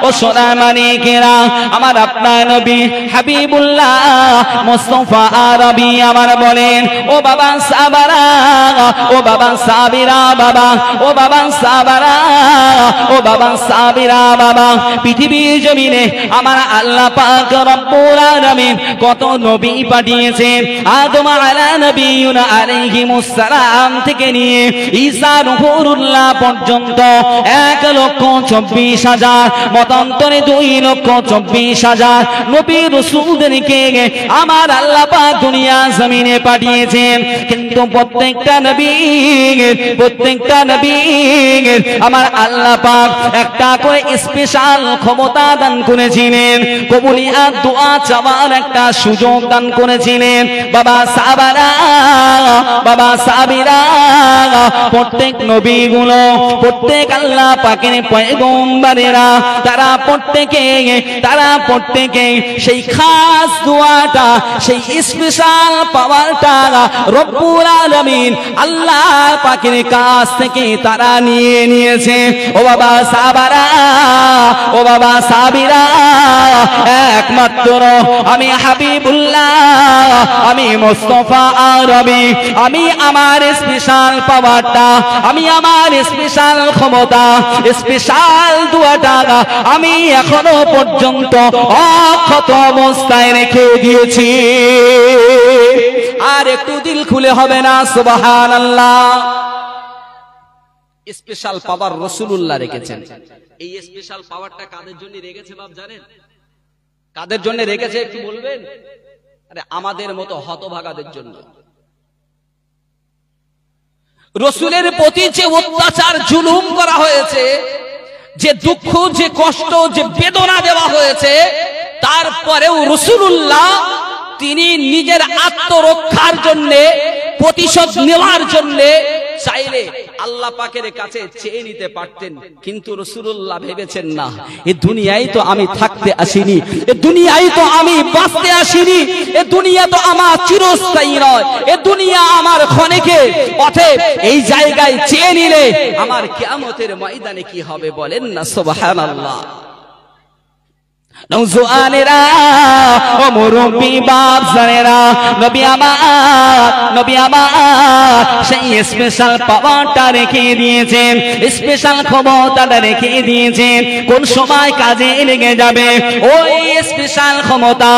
ও সোনা মানিকেরা, আমার আপনার নবী হাবিবুল্লাহ মুস্তাফা আরবি আমার বলেন, ও বাবা সাবারা, ও বাবা সাবিরা বাবা, ও বাবা সাবারা, ও বাবা সাবিরা বাবা, পৃথিবীর জমিনে আমার আল্লাহ পাক রব্বুল আলামিন কত নবী পাঠিয়েছেন। আদম আলা নবিয়ুনা আলাইহিমুস সালাম থেকে নিয়ে ঈসা রূহুল্লাহ পর্যন্ত 1,24,000, মতান্তরে 2,24,000 নবী রাসূলদেরকে আমার আল্লাহ পাক দুনিয়া জমিনে পাঠিয়েছেন। কিন্তু প্রত্যেকটা নবী আমার আল্লাহ পাক একটা করে স্পেশাল ক্ষমতা দান করেছিলেন, কবুলিয়াত দোয়া চাওয়ার একটা সুযোগ দান করেছিলেন। বাবা সাহাবারা, বাবা সাহাবীরা, প্রত্যেক নবীগুলো, প্রত্যেক আল্লাহ পাকের পয়গম্বরেরা, তারা প্রত্যেকে সেই খাস দোয়াটা, সেই স্পেশাল পাওয়ারটা রব্বুল আলামিন আল্লাহ পাকের কাছ থেকে তারা নিয়ে নিয়েছে। ও বাবা সাহাবারা, ও বাবা সাহাবীরা, একমাত্র আমি হাবিবুল্লাহ, আমি মুস্তাফা আরবি, আমি আমার স্পেশাল পাওয়ারটা, আমি আমার স্পেশাল ক্ষমতা, স্পেশাল দোয়াটা আমি এখনো পর্যন্ত অক্ষত অবস্থায় রেখে দিয়েছি। আর একটু দিল খুলে হবে না সুবহানাল্লাহ। স্পেশাল পাওয়ার রাসূলুল্লাহ রেখেছেন। এই স্পেশাল পাওয়ারটা কাদের জন্য রেখেছে বাপ জানেন? কাদের জন্য রেখেছে একটু বলবেন? আরে আমাদের মতো হতভাগাদের জন্য। রাসূলের প্রতি যে অত্যাচার জুলুম করা হয়েছে, যে দুঃখ, যে কষ্ট, যে বেদনা দেওয়া হয়েছে, তারপরেও রাসূলুল্লাহ তিনি নিজের আত্মরক্ষার জন্য, প্রতিশোধ নেওয়ার জন্য চাইলে আল্লাহ পাকের কাছে চেয়ে নিতে পারতেন। কিন্তু রাসূলুল্লাহ ভেবেছেন না, এই দুনিয়ায় তো আমি থাকতে আসিনি, এই দুনিয়ায় তো আমি বাঁচতে আসিনি, এই দুনিয়া তো আমার চিরস্থায়ী নয়, এই দুনিয়া আমার ক্ষণিকের। অতএব এই জায়গায় চেয়ে নিলে আমার কিয়ামতের ময়দানে কি হবে বলেন না সুবহানাল্লাহ। নওজোয়ানেরা, ও মুরব্বি বাপ জানেরা, নবী আমার সেই স্পেশাল পাওয়ারটা রেখে দিয়েছেন, স্পেশাল ক্ষমতাটা রেখে দিয়েছেন। কোন সময় কাজে লেগে যাবে ওই স্পেশাল ক্ষমতা,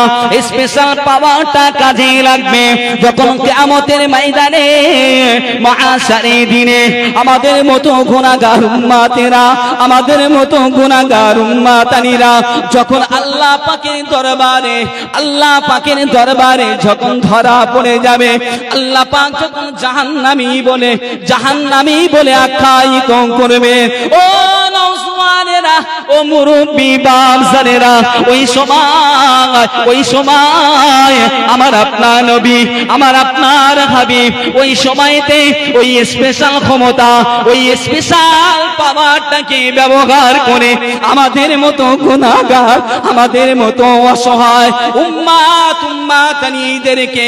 স্পেশাল পাওয়ারটা কাজে লাগবে যখন কিয়ামতের ময়দানে, মাহশারের দিনে আমাদের মতো গুনাহগার উম্মতেরা, আমাদের মতো গুনাহগার উম্মতানিরা যখন আল্লাহ পাকের দরবারে যখন ধরা পড়ে যাবে, আল্লাহ পাক যখন জাহান্নামী বলে আখ্যায়িত করবে, ও নওজওয়ানেরা, ও মুরব্বি বাপজানেরা, ওই সময় আমার আপনার নবী, আমার আপনার হাবিব ওই সময়তে ওই স্পেশাল ক্ষমতা, ওই স্পেশাল পাওয়ারটাকে ব্যবহার করে আমাদের মতো গুনাহগার, আমাদের মতো অসহায় উম্মাতানিদেরকে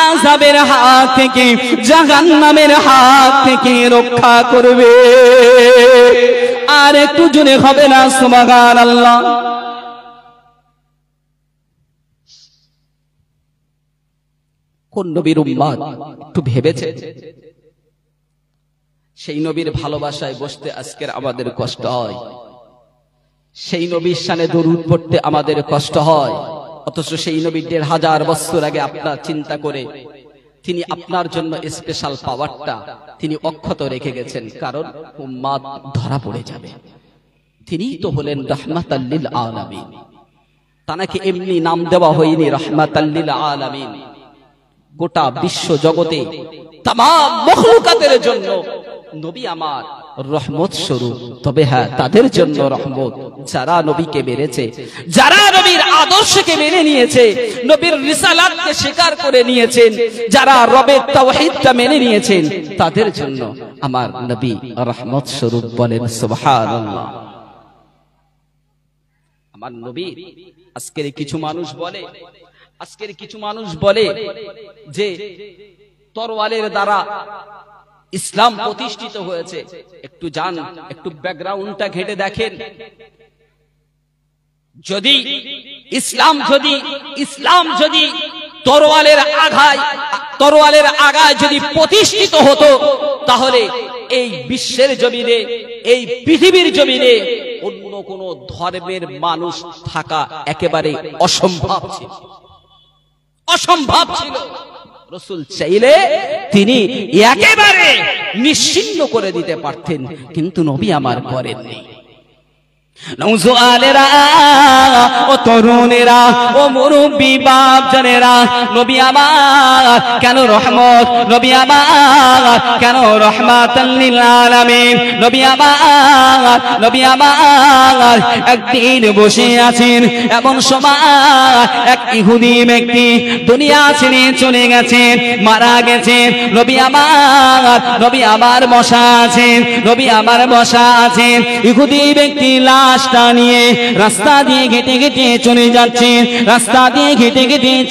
আযাবের হাত থেকে, জাহান্নামের হাত থেকে রক্ষা করবে। আর একটু জোরে হবে না সুবহানাল্লাহ। কোন নবীর উম্মত একটু ভেবেছে? সেই নবীর ভালোবাসায় বসতে আজকের আমাদের কষ্ট হয়, সেই নবীর শানে দরুদ পড়তে আমাদের কষ্ট হয়, অথচ সেই নবী ১৫০০ বছর আগে আপনার চিন্তা করে তিনি আপনার জন্য স্পেশাল পাওয়ারটা তিনি অক্ষত রেখে গেছেন, কারণ উম্মত ধরা পড়ে যাবে। তিনিই তো হলেন রাহমাতাল লিল আলামিন। তাকে এমনি নাম দেওয়া হয়নি রাহমাতাল লিল আলামিন, গোটা বিশ্ব জগতে তাম মখলুকাতের জন্য নবী আমার রহমত স্বরূপ। তবে হ্যাঁ, তাদের জন্য রহমত যারা নবীকে মেনেছে, যারা নবীর আদর্শকে মেনে নিয়েছে, নবীর রিসালাতকে স্বীকার করে নিয়েছেন, যারা রবের তাওহীদটা মেনে নিয়েছেন, তাদের জন্য আমার নবী রহমত স্বরূপ। বলেন সুবহানাল্লাহ। আমার নবী আজকের কিছু মানুষ বলে যে তরোয়ালের দ্বারা ইসলাম প্রতিষ্ঠিত হয়েছে। একটু যান, একটু ব্যাকগ্রাউন্ডটা ঘেটে দেখেন। যদি ইসলাম যদি তরোয়ালের আগায় যদি প্রতিষ্ঠিত হতো, তাহলে এই বিশ্বের জমিনে, এই পৃথিবীর জমিনে অন্য কোন ধর্মের মানুষ থাকা একেবারে অসম্ভব ছিল। রাসূল চাইলে তিনি একেবারে নিশ্চিহ্ন করে দিতে পারতেন, কিন্তু নবী আমার করেননি। নওজোয়ানেরা, ও তরুণেরা, ও মুরব্বী বাপজানেরা, নবী আমার কেন রহমত, নবী আমার কেন রহমাতাল লিল আলামিন, নবী আমার একদিন বসে আছেন, এমন সময় এক ইহুদি ব্যক্তি দুনিয়া ছেড়ে চলে গেছেন, মারা গেছেন। নবী আমার বসা আছেন, ইহুদি ব্যক্তি লাশটা নিয়ে রাস্তা দিয়ে ঘেটে ঘেটে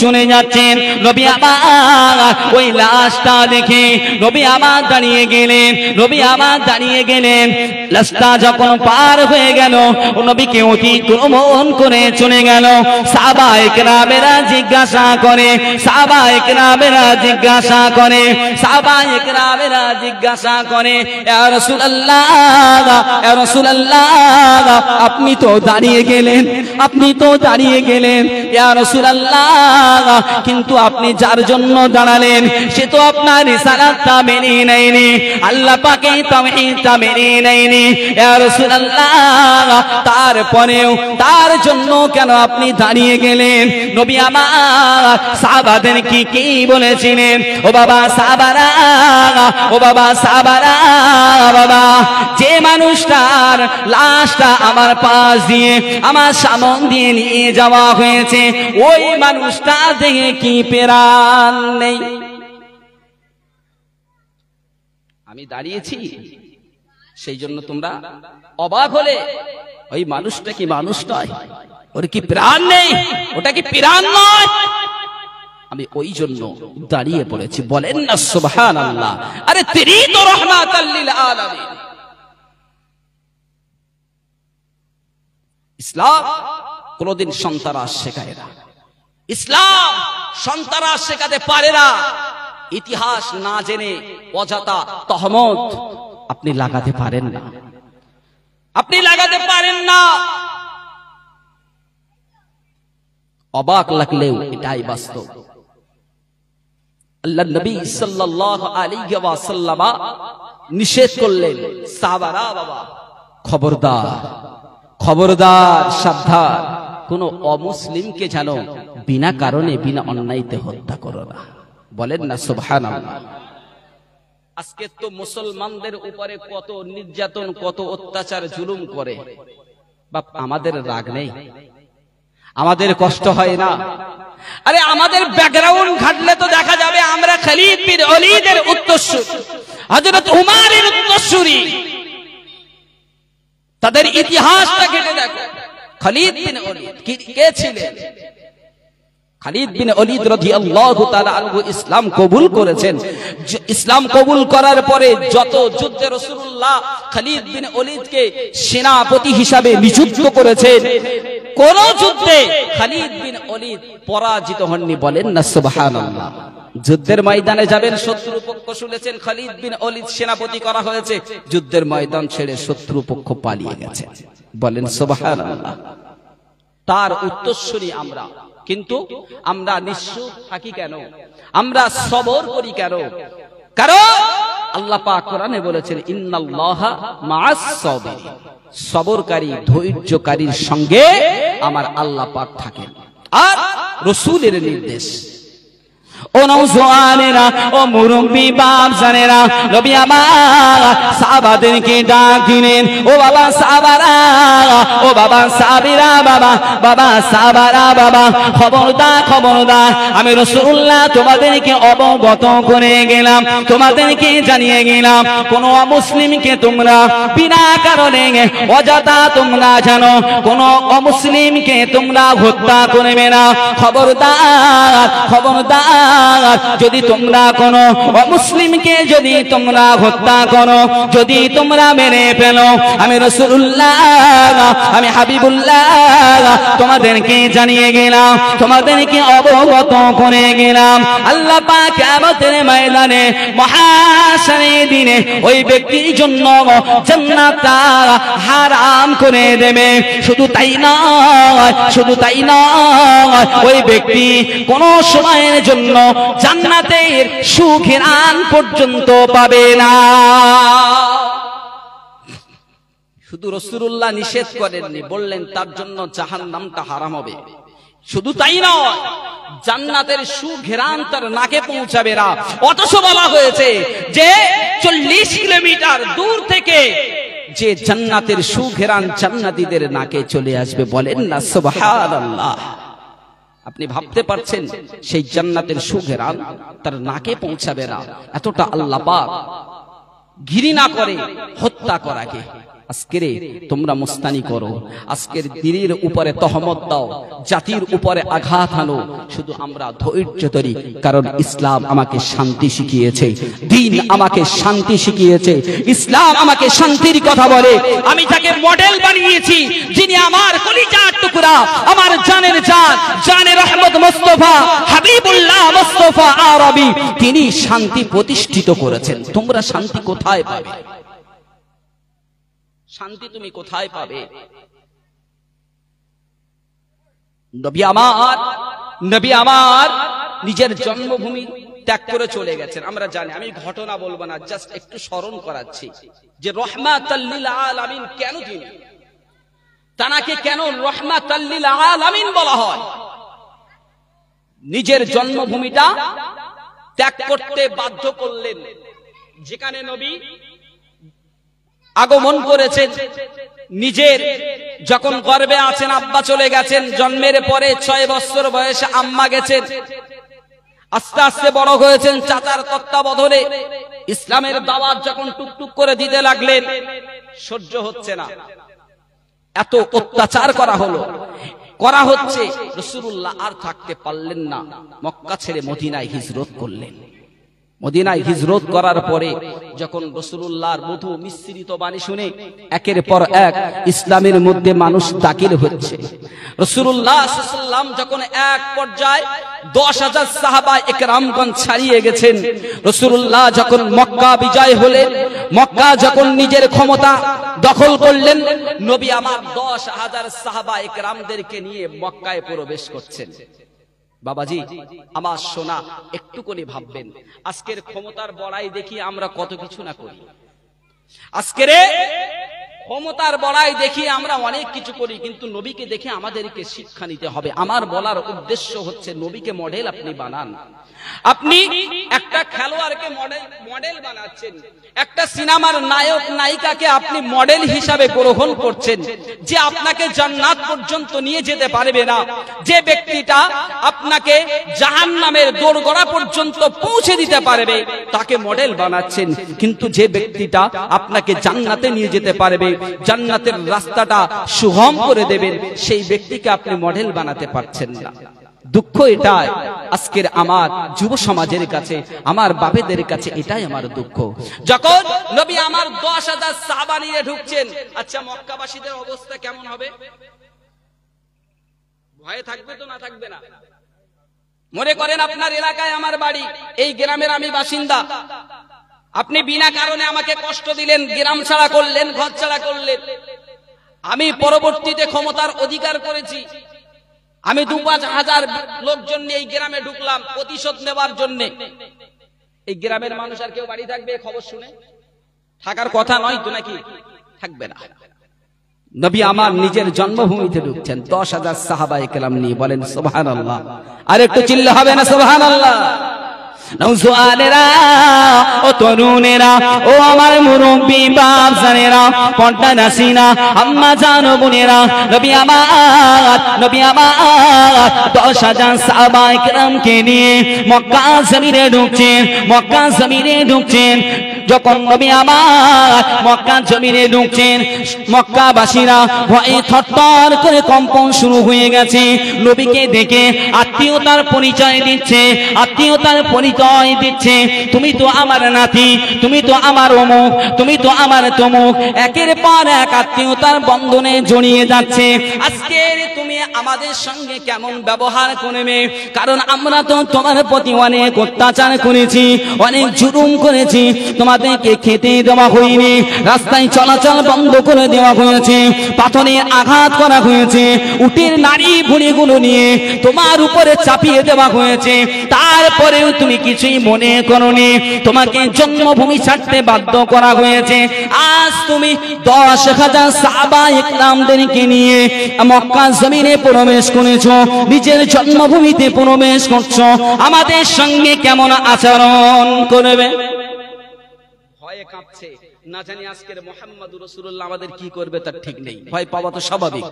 চলে যাচ্ছেন। নবী আমার ওই লাশটা দেখে নবী আমার দাঁড়িয়ে গেলেন। লাশটা যখন পার হয়ে গেল, নবীকে অতিক্রমণ করে চলে গেল। সাহাবায়ে কেরামেরা জিজ্ঞাসা করে ইয়া রাসূলুল্লাহ, আপনি তো দাঁড়িয়ে গেলেন ইয়া রাসূলুল্লাহ, কিন্তু আপনি যার জন্য দাঁড়ালেন সে তো আপনার রিসালাতটা মেনে নেয়নি, আল্লাহ পাকের তাওহীদটা মেনে নেয়নি ইয়া রাসূলুল্লাহ, তারপরেও তার জন্য কেন আপনি দাঁড়িয়ে গেলেন? নবী আমার সাহাবাদের কি বলেছিলেন? ও বাবা সাহাবারা, বাবা, যে মানুষটার লাশটা আমার পাশ দিয়ে, আমার সামন দিয়ে নিয়ে যাওয়া হয়েছে, ওই মানুষটা দেখে কি প্রাণ নেই? আমি দাঁড়িয়েছি, সেই জন্য তোমরা অবাক হলে। ওই মানুষটা কি মানুষ নয়? ওর কি প্রাণ নেই? ওটা কি প্রাণ নয়? আমি ওই জন্য দাঁড়িয়ে পড়েছি। বলেন না সুবহানাল্লাহ। আরে তিনি তো রাহমাতাল লিল আলামিন। ইসলাম কোনদিন সন্ত্রাস শেখায় না, ইসলাম সন্ত্রাস শেখাতে পারে না। ইতিহাস না জেনে অযথা তহমত আপনি লাগাতে পারেন না। অবাক লাগলেও এটাই বাস্তব। আল্লাহ নবী সাল্লাল্লাহু আলাইহি ওয়াসাল্লাম নিষেধ করলেন, সাহাবারা বাবা খবরদার, সাবধান, কোন অমুসলিমকে যেন বিনা কারণে, বিনা অন্যায়তে হত্যা করো না। বলেন না সুবহানাল্লাহ। আজকে তো মুসলমানদের উপরে কত নির্যাতন, কত অত্যাচার, জুলুম করে। বাপ, আমাদের রাগ নেই? আমাদের কষ্ট হয় না? আরে আমাদের ব্যাকগ্রাউন্ড ঘাটলে তো দেখা যাবে আমরা খালিদ বিন ওলীদের উত্তরসূরি, হযরত উমরের উত্তরসূরি। তাদের ইতিহাসটা ঘেটে দেখো। খালিদ বিন ওলীদ কে ছিলেন? খালিদ বিন ওলীদ রাদিয়াল্লাহু তাআলা আনহু ইসলাম কবুল করেছেন। ইসলাম কবুল করার পরে যত যুদ্ধে রাসূলুল্লাহ খালিদ বিন ওলীদকে সেনাপতি হিসাবে নিযুক্ত করেছেন, কোন যুদ্ধে খালিদ বিন ওলীদ পরাজিত হননি। বলেন না সুবহানাল্লাহ। যুদ্ধের ময়দানে যাবেন, শত্রুপক্ষ শুনেছেন খালিদ বিন ওলীদ সেনাপতি করা হয়েছে, যুদ্ধের ময়দান ছেড়ে শত্রুপক্ষ পালিয়ে গেছে। বলেন সুবহানাল্লাহ। তার উত্তরসূরি আমরা, কিন্তু আমরা নিশ্চুপ থাকি কেন? আমরা সবর করি কেন? কারণ আল্লাহ পাক কোরআনে বলেছেন, ইন্নাল্লাহা মাআস সাবিরিন, সবরকারী, ধৈর্যকারীর সঙ্গে আমার আল্লাহ পাক থাকেন। আর রাসূলের নির্দেশ। ও নওজোয়ানেরা, ও মুরব্বী বাপজানেরা, নবী আমার সাহাবাদেরকে ডাক দিলেন, ও বাবা সাহাবারা, ও বাবা সাহাবীরা, বাবা সাহাবারা, বাবা খবরদার, আমি রাসূলুল্লাহ তোমাদেরকে অবগত করে গেলাম, তোমাদেরকে জানিয়ে গেলাম, কোন অমুসলিমকে তোমরা বিনা কারণে অযথা তোমরা জানো, কোন অমুসলিমকে তোমরা হত্যা করবে না। খবরদার, যদি তোমরা কোনো অমুসলিমকে যদি তোমরা হত্যা করো, যদি তোমরা মেরে ফেলো, আমি রাসূলুল্লাহ, আমি হাবিবুল্লাহ তোমাদেরকে জানিয়ে গেলাম, তোমাদেরকে অবগত করে গেলাম, আল্লাহ পাক কিয়ামতের ময়দানে মহাশারের দিনে ওই ব্যক্তির জন্য জান্নাতটা হারাম করে দেবে। শুধু তাই নয়, শুধু তাই নয়, ওই ব্যক্তি কোন সময়ের জন্য জান্নাতের সুঘ্রাণ পর্যন্ত পাবে না। শুধু রাসূলুল্লাহ নিষেধ করেননি, বললেন তার জন্য জাহান্নামটা হারাম হবে। শুধু তাই নয়, জান্নাতের সুঘ্রাণ তার নাকে পৌঁছাবে না। অথচ বলা হয়েছে যে 40 কিলোমিটার দূর থেকে যে জান্নাতের সুঘ্রাণ জান্নাতীদের নাকে চলে আসবে। বলেন না সুবহানাল্লাহ। আপনি ভাবতে পারছেন সেই জান্নাতের সুঘ্রাণ তার নাকে পৌঁছাবে না, এতটা আল্লাহ পাক ঘৃণা করে হত্যা করাকে। আজকের তোমরা মুস্তানি করো, আজকের দিনের উপরে তহমত দাও, জাতির উপরে আঘাত আনো, শুধু আমরা ধৈর্য ধরি, কারণ ইসলাম আমাকে শান্তি শিখিয়েছে, দ্বীন আমাকে শান্তি শিখিয়েছে, ইসলাম আমাকে শান্তির কথা বলে। আমি তাকে মডেল বানিয়েছি, যিনি আমার কলিজার টুকরা, আমার জানের জান, জানে রহমত মুস্তাফা হাবিবুল্লাহ মুস্তাফা আরবি, তিনি শান্তি প্রতিষ্ঠিত করেছেন। তোমরা শান্তি কোথায় পাবে? শান্তি তুমি কোথায় পাবে? নবী আমার নিজের জন্মভূমি ত্যাগ করে চলে গেছেন, আমরা জানি। আমি ঘটনা বলবো না, জাস্ট একটু স্মরণ করাচ্ছি যে রাহমাতাল লিল আলামিন কেন তিনি, তাকে কেন রাহমাতাল লিল আলামিন বলা হয়। নিজের জন্মভূমিটা ত্যাগ করতে বাধ্য করলেন, যেখানে নবী আগমন করেছেন। নিজের যখন গর্ভে আছেন আব্বা চলে গেছেন, জন্মের পরে 6 বছর বয়সে আম্মা গেছেন, আস্তে আস্তে বড় হয়েছেন চাচার তত্ত্বাবধানে। ইসলামের দাওয়াত যখন টুকটুক করে দিতে লাগলেন, সহ্য হচ্ছে না, এত অত্যাচার করা হচ্ছে। রাসূলুল্লাহ আর থাকতে পারলেন না, মক্কা ছেড়ে মদিনায় হিজরত করলেন। মদিনায় হিজরত করার পরে যখন রাসূলুল্লাহর মধু মিশ্রিত বাণী শুনে একের পর এক ইসলামের মধ্যে মানুষ দাখিল হচ্ছে, রাসূলুল্লাহ সাল্লাল্লাহু আলাইহি ওয়াসাল্লাম যখন এক পর্যায়ে 10,000 সাহাবা একরামগণ ছাড়িয়ে গেছেন, রাসূলুল্লাহ যখন মক্কা বিজয় হলেন, মক্কা যখন নিজের ক্ষমতা দখল করলেন, নবী আমার 10,000 সাহাবা একরামদেরকে নিয়ে মক্কায় প্রবেশ করছেন। বাবাজি আমার সোনা, একটুখানি ভাববেন, আজকের ক্ষমতার বড়াই দেখি আমরা কত কিছু না করি। আজকের ক্ষমতার বড়াই দেখি আমরা অনেক কিছু করি, কিন্তু নবীকে দেখে আমাদেরকে শিক্ষা নিতে হবে। আমার বলার উদ্দেশ্য হচ্ছে, নবীকে মডেল আপনি বানান। আপনি একটা খেলোয়াড়কে মডেল বানাচ্ছেন, একটা সিনেমার নায়ক নায়িকাকে আপনি মডেল হিসাবে গ্রহণ করছেন, যে আপনাকে জান্নাত পর্যন্ত নিয়ে যেতে পারবে না, যে ব্যক্তিটা আপনাকে জাহান্নামের দোরগোড়া পর্যন্ত পৌঁছে দিতে পারবে, তাকে মডেল বানাচ্ছেন। কিন্তু যে ব্যক্তিটা আপনাকে জান্নাতে নিয়ে যেতে পারবে, জান্নাতের রাস্তাটা সুগম করে দেবেন, সেই ব্যক্তিকে আপনি মডেল বানাতে পারছেন না। দুঃখ এটাই, আজকের আমার যুব সমাজের কাছে, আমার বাপেদের কাছে এটাই আমার দুঃখ। যখন নবী আমার 10,000 সাহাবা নিয়ে ঢুকছেন, আচ্ছা মক্কাবাসীদের অবস্থা কেমন হবে? ভয়ে থাকবে তো না থাকবে না? মনে করেন আপনার এলাকায় আমার বাড়ি, এই গ্রামের আমি বাসিন্দা, আপনি বিনা কারণে আমাকে কষ্ট দিলেন, গ্রাম ছাড়া করলেন, ঘর ছাড়া করলেন। আমি পরবর্তীতে ক্ষমতার অধিকার করেছি, আমি 2-5 লোকজন নিয়ে এই গ্রামে ঢুকলাম প্রতিশোধ নেওয়ার জন্য। এই গ্রামের মানুষ আর কেউ বাড়ি থাকবে খবর শুনে? থাকার কথা নয় তো, নাকি? থাকবে না। নবী আমার নিজের জন্মভূমিতে ঢুকছেন 10,000 সাহাবায়ে কেরাম নিয়ে, বলেন সুবহানাল্লাহ। আর একটু চিল্লা হবে না সুবহানাল্লাহ? নওজোয়ানেরা, ও তরুণেরা, ও আমার মুরব্বী বাপ জানেরা, পর্দা নাসিনা আম্মা জানো বোনেরা, নবী আমার 10,000 সাহাবায়ে কেরামকে নিয়ে মক্কা জমিনে ঢুকছেন, মক্কা জমিনে ঢুকছেন। যখন নবী আমার মক্কা জমিনে ঢুকছেন, মক্কাবাসীরা ভয়ে থরথর করে কম্পন শুরু হয়ে গেছে। নবীকে দেখে আত্মীয়তার পরিচয় দিচ্ছে, আত্মীয়তার পরিচয় দিচ্ছে, তুমি তো আমার নাতি, তুমি তো আমার অমুক, তুমি তো আমার তমুক, একের পর এক আত্মীয়তার বন্ধনে জড়িয়ে যাচ্ছে। আজকে তুমি আমাদের সঙ্গে কেমন ব্যবহার করবে? কারণ আমরা তো তোমার প্রতি অনেক অত্যাচার করেছি, অনেক জুলুম করেছি, তোমাদেরকে খেতে দেওয়া হয়নি, রাস্তায় চলাচল বন্ধ করে দেওয়া হয়েছে, পাথরে আঘাত করা হয়েছে, উটের নারী ভুঁড়িগুলো নিয়ে তোমার উপরে চাপিয়ে দেওয়া হয়েছে, তারপরেও তুমি কিছুই মনে করোনি, তোমাকে জন্মভূমি ছাড়তে বাধ্য করা হয়েছে। আজ তুমি 10,000 সাহাবা ইকরামদেরকে নিয়ে মক্কা জমিনে প্রবেশ করেছো, নিজের জন্মভূমিতে প্রবেশ করছো, আমাদের সঙ্গে কেমন আচরণ করবে? ভয়ে কাঁপছে, না জানি আজকের মুহাম্মদুর রাসূলুল্লাহ আমাদের কি করবে তার ঠিক নেই। ভয় পাওয়া তো স্বাভাবিক।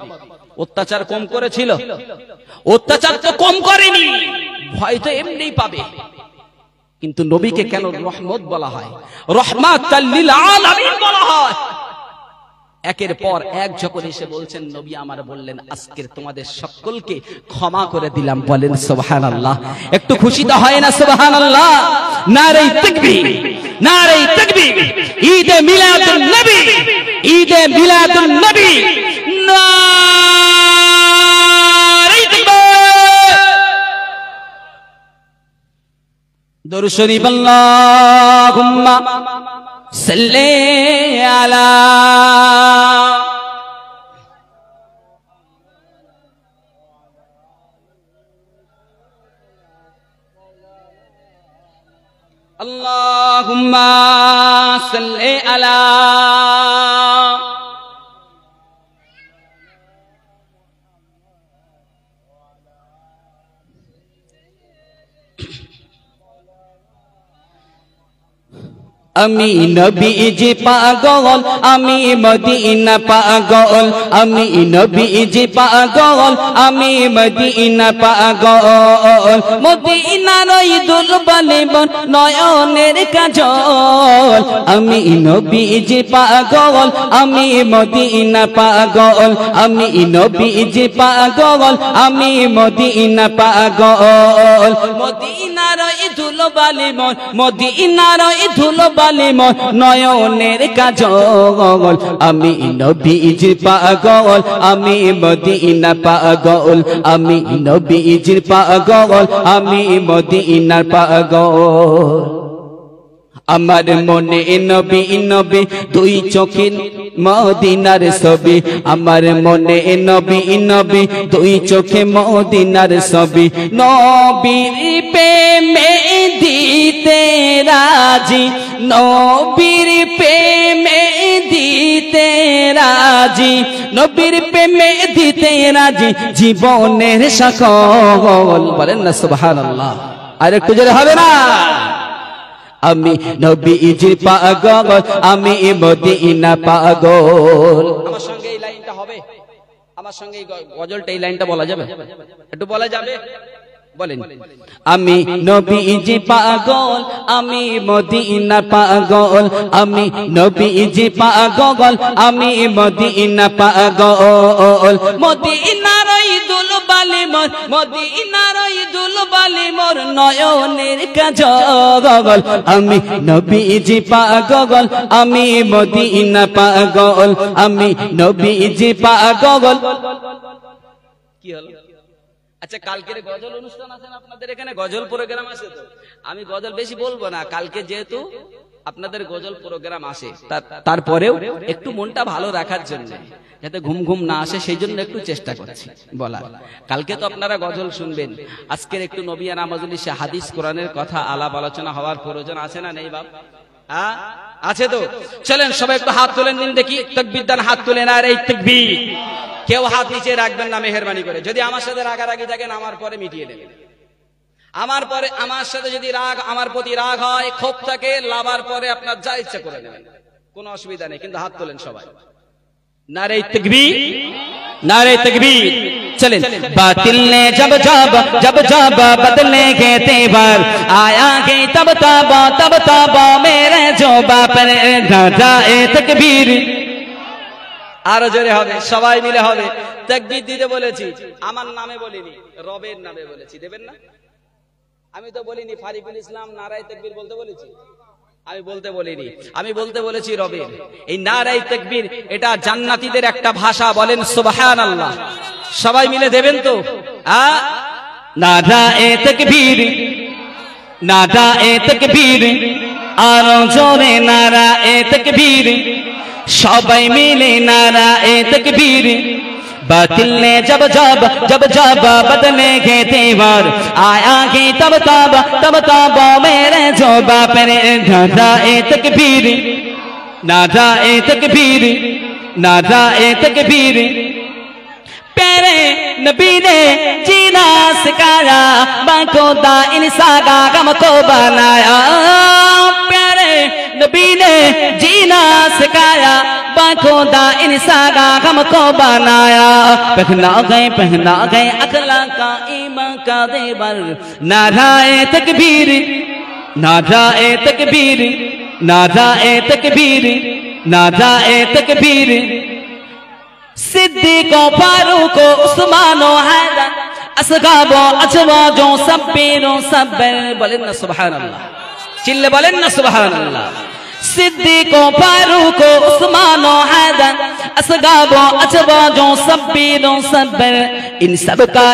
অত্যাচার কম করেছিল? অত্যাচার তো কম করেনি, ভয় তো এমনিই পাবে। কিন্তু নবীকে কেন রহমত বলা হয়, রহমাতাল লিল আলামিন বলা হয়? একের পর এক যখন এসে বলছেন, নবী আমার বললেন আজকের তোমাদের সকলকে ক্ষমা করে দিলাম। বলেন সুবহানাল্লাহ। একটু খুশি তো হয় না? সুবহানাল্লাহ। নারে তাকবীর, নারে তাকবীর। ঈদে মিলাদুন নবী, ঈদে মিলাদুন নবী, নারে তাকবীর। দরুদ শরীফ আল্লাহুম্মা সাল্লি আলা আল্লাহুম্মা সাল্লি আলা আমি নবীজি পাগল, আমি মদিনা পাগল, আমি নবীজি পাগল, আমি মদিনা পাগল, মদিনার ওই দুলবালে বন নয়নের কাজল, আমি নবীজি পাগল, আমি মদিনা পাগল, আমি নবীজি পাগল, আমি মদিনা পাগল, মদিনার ওই দুলবালে বন, মদিনার ওই দুলবালে নয়নের কাজল, আমি নবীজির পাগল, আমি মদিনা পাগল, আমি নবীজির পাগল, আমি মদিনার পাগল। আমার মনে নবী নবী দুই চোখে মদিনার ছবি, আমার মনে নবী নবী দুই চোখে মদিনার ছবি, নবীর প্রেমে দিতে রাজি, নবীর প্রেমে দিতে রাজি, নবীর প্রেমে দিতে রাজি, জীবনের সকল। বলেন না সুবহানাল্লাহ। আর একটু জোরে হবে না? আমি নবীজির পাগল, আমি মদিনা পাগল। আমার সঙ্গে এই লাইনটা হবে, আমার সঙ্গে এই গজলটা, এই লাইনটা বলা যাবে? একটু বলা যাবে? বলেন। আমি নবীজি পাগল, আমি মদিনা পাগল, আমি নবীজি পাগল, আমি মদিনা পাগল, মদিনার ওই দুলবালে মোর, মদিনার ওই দুলবালে মোর নয়নের কাজল, আমি নবীজি পাগল, আমি মদিনা পাগল, আমি নবীজি পাগল। কি হলো? আচ্ছা, কালকের গজল অনুষ্ঠান আছে না আপনাদের এখানে? গজল প্রোগ্রাম আছে তো? আমি গজল বেশি বলবো না, কালকে যেহেতু আপনাদের গজল প্রোগ্রাম আসে, তারপরেও একটু মনটা ভালো রাখার জন্য, যাতে ঘুম ঘুম না আসে, সেই জন্য একটু চেষ্টা করছি বলা। কালকে তো আপনারা গজল শুনবেন, আজকের একটু নবিয়া নামাজুলিশে হাদিস কোরআনের কথা আলাপ আলোচনা হওয়ার প্রয়োজন আছে না নেই বাপ? হ্যাঁ আছে তো? চলেন সবাই একটু হাত তুলেন দিন দেখি, তাকবীর দেন, হাত তুলেন। আর এই তাকবীর, কেউ হাত নিচে রাখবেন না মেহেরবানি করে। যদি আমার সাথে রাগারাগি থাকেন আমার পরে মিটিয়ে দেবেন। আমার পরে আমার সাথে যদি রাগ, আমার প্রতি রাগ হয়, ক্ষোভ থাকে, লাভার পরে আপনার যা ইচ্ছা করে নেবেন, কোনো অসুবিধা নেই, কিন্তু হাত তোলেন সবাই। নারে তাকবীর, নারে তাকবীর। चलें। बातिल ने जब जब बदलेंगे तेवर, आएंगे तब तब मेरे जो बापर जाए तकबीर। আরো জোরে হবে, সবাই মিলে হবে। তাকবীর দিতে বলেছি, আমার নামে বলিনি, রবের নামে বলেছি, দেবেন না? আমি তো বলিনি ফারিকুল ইসলাম নারায়ে তাকবীর বলতে বলেছি, আমি বলতে বলিনি, আমি বলতে বলেছি রবের। এই নারায়ে তাকবীর এটা জান্নাতীদের একটা ভাষা, বলেন সুবহানাল্লাহ। সবাই মিলে দেবেন তো? নারায়ে তাকবীর, নারায়ে তাকবীর, আরো জোরে নারায়ে তাকবীর, সবাই মিলে নারায়ে তাকবীর। बातिल ने जब जब बदलेंगे तेवर, आएंगे तब तब मेरे जो बापरे नाराए तकबीर, नाराए तकबीर, नाराए तकबीर। प्यारे नबी ने जीना सिखाया, बाको दा इंसान का गम को बनाया। प्यारे नबी ने जीना सिखाया, बाको दा इंसान का गम को बनाया। पहना गए अखलाक का ईमान का देवर, नाराए तकबीर, नाराए तकबीर, नाराए तकबीर, नाराए तकबीर। सिद्दीको फारूको उस्मानो हैदर, असगाबो अजवाजो सब्बीरो सब्बर, बोलें ना सुबहानल्लाह, चिल्ले बोलें ना सुबहानल्लाह। सिद्दीको फारूको उस्मानो हैदर, असगाबो अजवाजो सब्बीरो सब्बर। इन सबका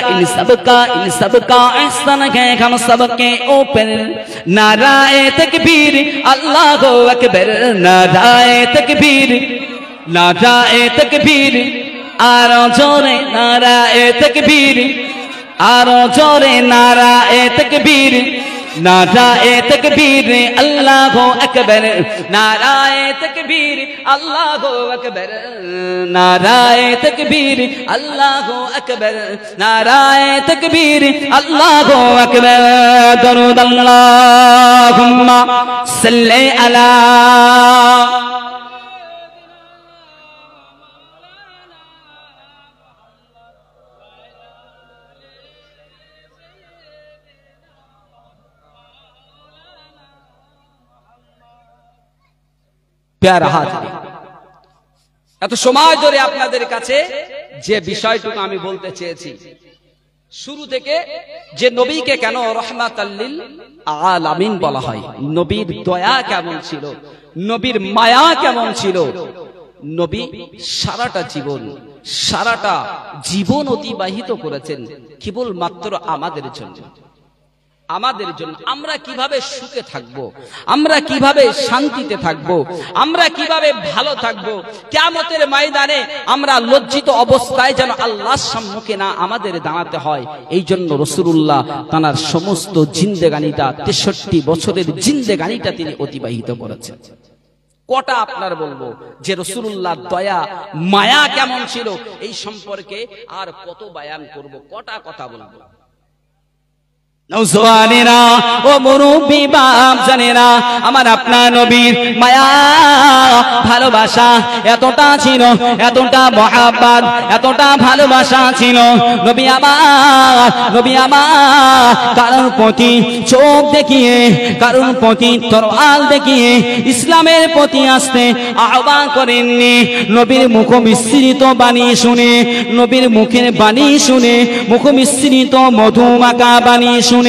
एहसान है हम सबके ऊपर। नाराए तकबीर, अल्लाहु अकबर, नाराए तकबीर, नाराए तकबीर, आरो जोरे नाराए तकबीर, आरो जोरे नाराए तकबीर, नाराए तकबीर, अल्लाहु अकबर, नाराए तकबीर, अल्लाहु अकबर, नाराए तकबीर, अल्लाहु अकबर, नाराए तकबीर, अल्लाहु अकबर। दरूद अल्लाहुम्मा सल्ली अला। প্যারা হাজির, এত সময় ধরে আপনাদের কাছে যে বিষয়টুকু আমি বলতে চেয়েছি, শুরু থেকে যে নবীকে কেন রাহমাতাল লিল আলামিন বলা হয়, নবীর দয়া কেমন ছিল, নবীর মায়া কেমন ছিল। নবী সারাটা জীবন অতিবাহিত করেছেন কেবলমাত্র আমাদের জন্য, আমাদের জন্য। আমরা কিভাবে সুখে থাকব, আমরা কিভাবে শান্তিতে থাকব, আমরা কিভাবে ভালো থাকব, কিয়ামতের ময়দানে আমরা লজ্জিত অবস্থায় যেন আল্লাহর সম্মুখে না আমাদের দাঁড়াতে হয়, এই জন্য রাসূলুল্লাহ তার সমস্ত জিন্দেগানিটা 63 বছরের জিন্দেগানিটা তিনি অতিবাহিত করেছেন। কটা আপনার বলবো যে রাসূলুল্লাহ দয়া মায়া কেমন ছিল এই সম্পর্কে, আর কত বয়ান করব, কটা কথা বলবো। নওজওয়ানেরা ও মুরব্বি বাপ জানেরা, আমার আপনার নবীর মায়া ভালোবাসা এতটা ছিল, এতটা মহাব্বত, এতটা ভালোবাসা ছিল। নবী আমার কারোর প্রতি চোখ দেখিয়ে, কারোর প্রতি তরোয়াল দেখিয়ে ইসলামের প্রতি আসতে আহ্বান করেননি। নবীর মুখ মিশ্রিত বাণী শুনে, নবীর মুখের বাণী শুনে, মুখ মিশ্রিত মধুমাখা বাণী শুনে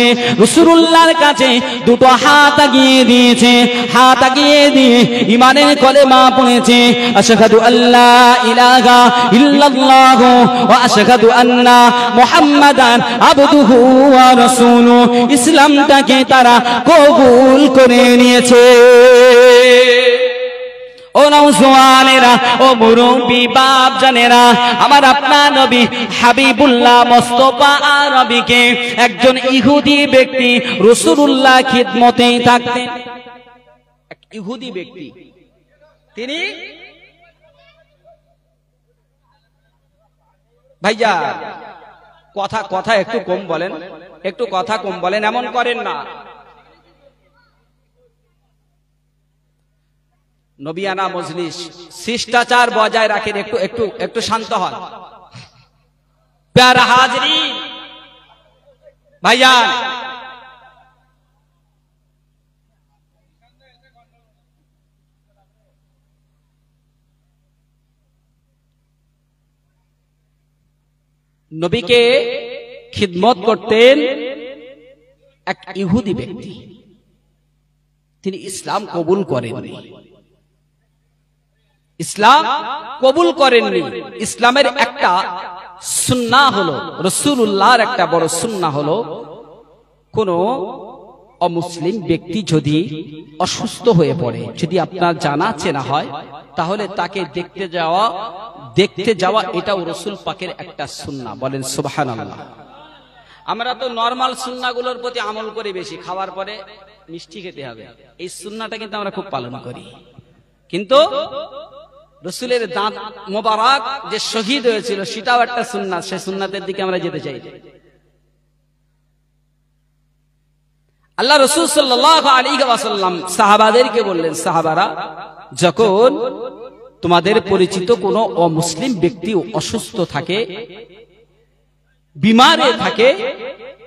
রাসূলুল্লাহর কাছে দুটো হাত আগিয়ে দিয়েছে, হাত আগিয়ে দিয়ে ঈমানের কলেমা পড়েছে, আশহাদু আল্লা ইলাহা ইল্লাল্লাহ ওয়া আশহাদু আন্না মুহাম্মাদান আবদুহু ওয়া রাসূলুহু। ইসলামটাকে তারা কবুল করে নিয়েছে। ও নওজওয়ানেরা, ও মুরব্বি বাপ জানেরা, আমার আপনার নবী হাবিবুল্লাহ মুস্তাফা আরবিকে একজন ইহুদি ব্যক্তি রাসূলুল্লাহ খিদমতেই থাকতেন। এক ইহুদি ব্যক্তি, তিনি ভাইয়া কথা একটু কম বলেন, একটু কথা কম বলেন, এমন করেন না। নবিয়ানা মজলিস শিষ্টাচার বজায় রাখেন, একটু শান্ত হন। प्यारा हाजरीन भाईजान, নবীকে খিদমত করতেন এক ইহুদি ব্যক্তি। তিনি ইসলাম কবুল করেননি, ইসলাম কবুল করেননি। ইসলামের একটা সুন্নাহ হলো, রাসূলুল্লাহর একটা বড় সুন্নাহ হলো, কোন অমুসলিম ব্যক্তি যদি অসুস্থ হয়ে পড়ে, যদি আপনার জানা চেনা হয়, তাহলে তাকে দেখতে যাওয়া এটাও রাসূল পাকের একটা সুন্নাহ। বলেন সুবহানাল্লাহ। আমরা তো নরমাল সুন্নাহগুলোর প্রতি আমল করি বেশি, খাওয়ার পরে মিষ্টি খেতে হবে, এই সুন্নাহটা কিন্তু আমরা খুব পালন করি। কিন্তু রাসূলের দাঁত মোবারক যে শহীদ হয়েছিল সেটাও একটা সুন্নাহ, সেই সুন্নাতের দিকে আমরা যেতে চাই। আল্লাহ রাসূল সাল্লাল্লাহু আলাইহি ওয়াসাল্লাম সাহাবাদেরকে বললেন, সাহাবারা, যখন তোমাদের পরিচিত কোন অমুসলিম ব্যক্তি অসুস্থ থাকে, বিমারে থাকে,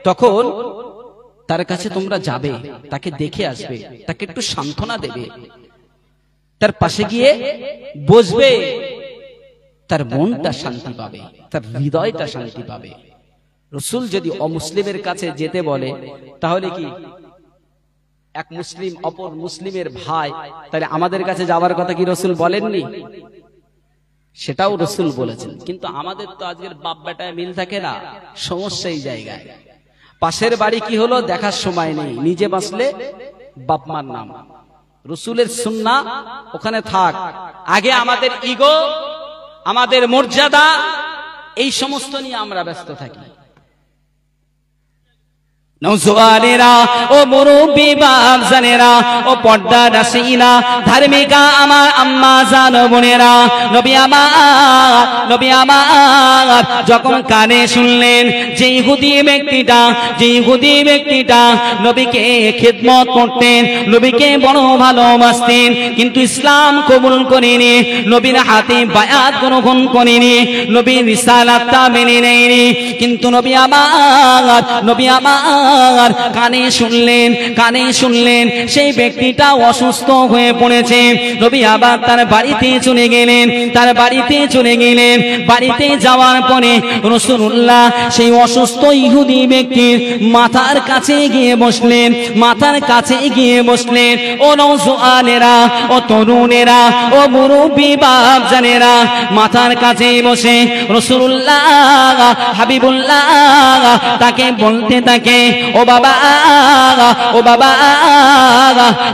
তখন তার কাছে তোমরা যাবে, তাকে দেখে আসবে, তাকে একটু সান্ত্বনা দেবে, তার পাশে গিয়ে বসবে, তার মনটা শান্তি পাবে, তার হৃদয়টা শান্তি পাবে। রাসূল যদি অমুসলিমের কাছে যেতে বলে, তাহলে কি এক মুসলিম অপর মুসলিমের ভাই, তাহলে আমাদের কাছে যাওয়ার কথা কি রাসূল বলেননি? সেটাও রাসূল বলেছেন। কিন্তু আমাদের তো আজকের বাপ বেটায় মিল থাকে না, সমস্যা এই জায়গায়। পাশের বাড়ি কি হলো দেখার সময় নেই, নিজে বাঁচলে বাপ মার নাম। রাসূলের সুন্নাহ ওখানে থাক, আগে আমাদের ইগো, আমাদের মর্যাদা, এই সমস্ত নিয়ে আমরা ব্যস্ত থাকি। নওজওয়ানেরা, ও মুরব্বি বাপ জানেরা, ও পর্দা নাসিনা ধার্মিকা আমার আম্মা জান বোনেরা, নবী আমার যখন কানে শুনলেন যে ইহুদি ব্যক্তিটা নবীকে খিদমত করতেন, নবীকে বড় ভালোবাসতেন, কিন্তু ইসলাম কবুল করেনি, নবীর হাতে বায়াত গ্রহণ করেনি, নবীর রিসালাতটা মেনে নেয়নি, কিন্তু নবী আমার কানে শুনলেন সেই ব্যক্তিটা অসুস্থ হয়ে পড়েছে। নবী আবার তার বাড়িতে চলে গেলেন। বাড়িতে যাওয়ার পরে রাসূলুল্লাহ সেই অসুস্থ ইহুদি ব্যক্তির মাথার কাছে গিয়ে বসলেন। ও নওজওয়ানেরা, ও তরুণেরা, ও মুরব্বি বাপ জানেরা, মাথার কাছে বসে রাসূলুল্লাহ হাবিবুল্লাহ তাকে বলতে থাকে, ও বাবা,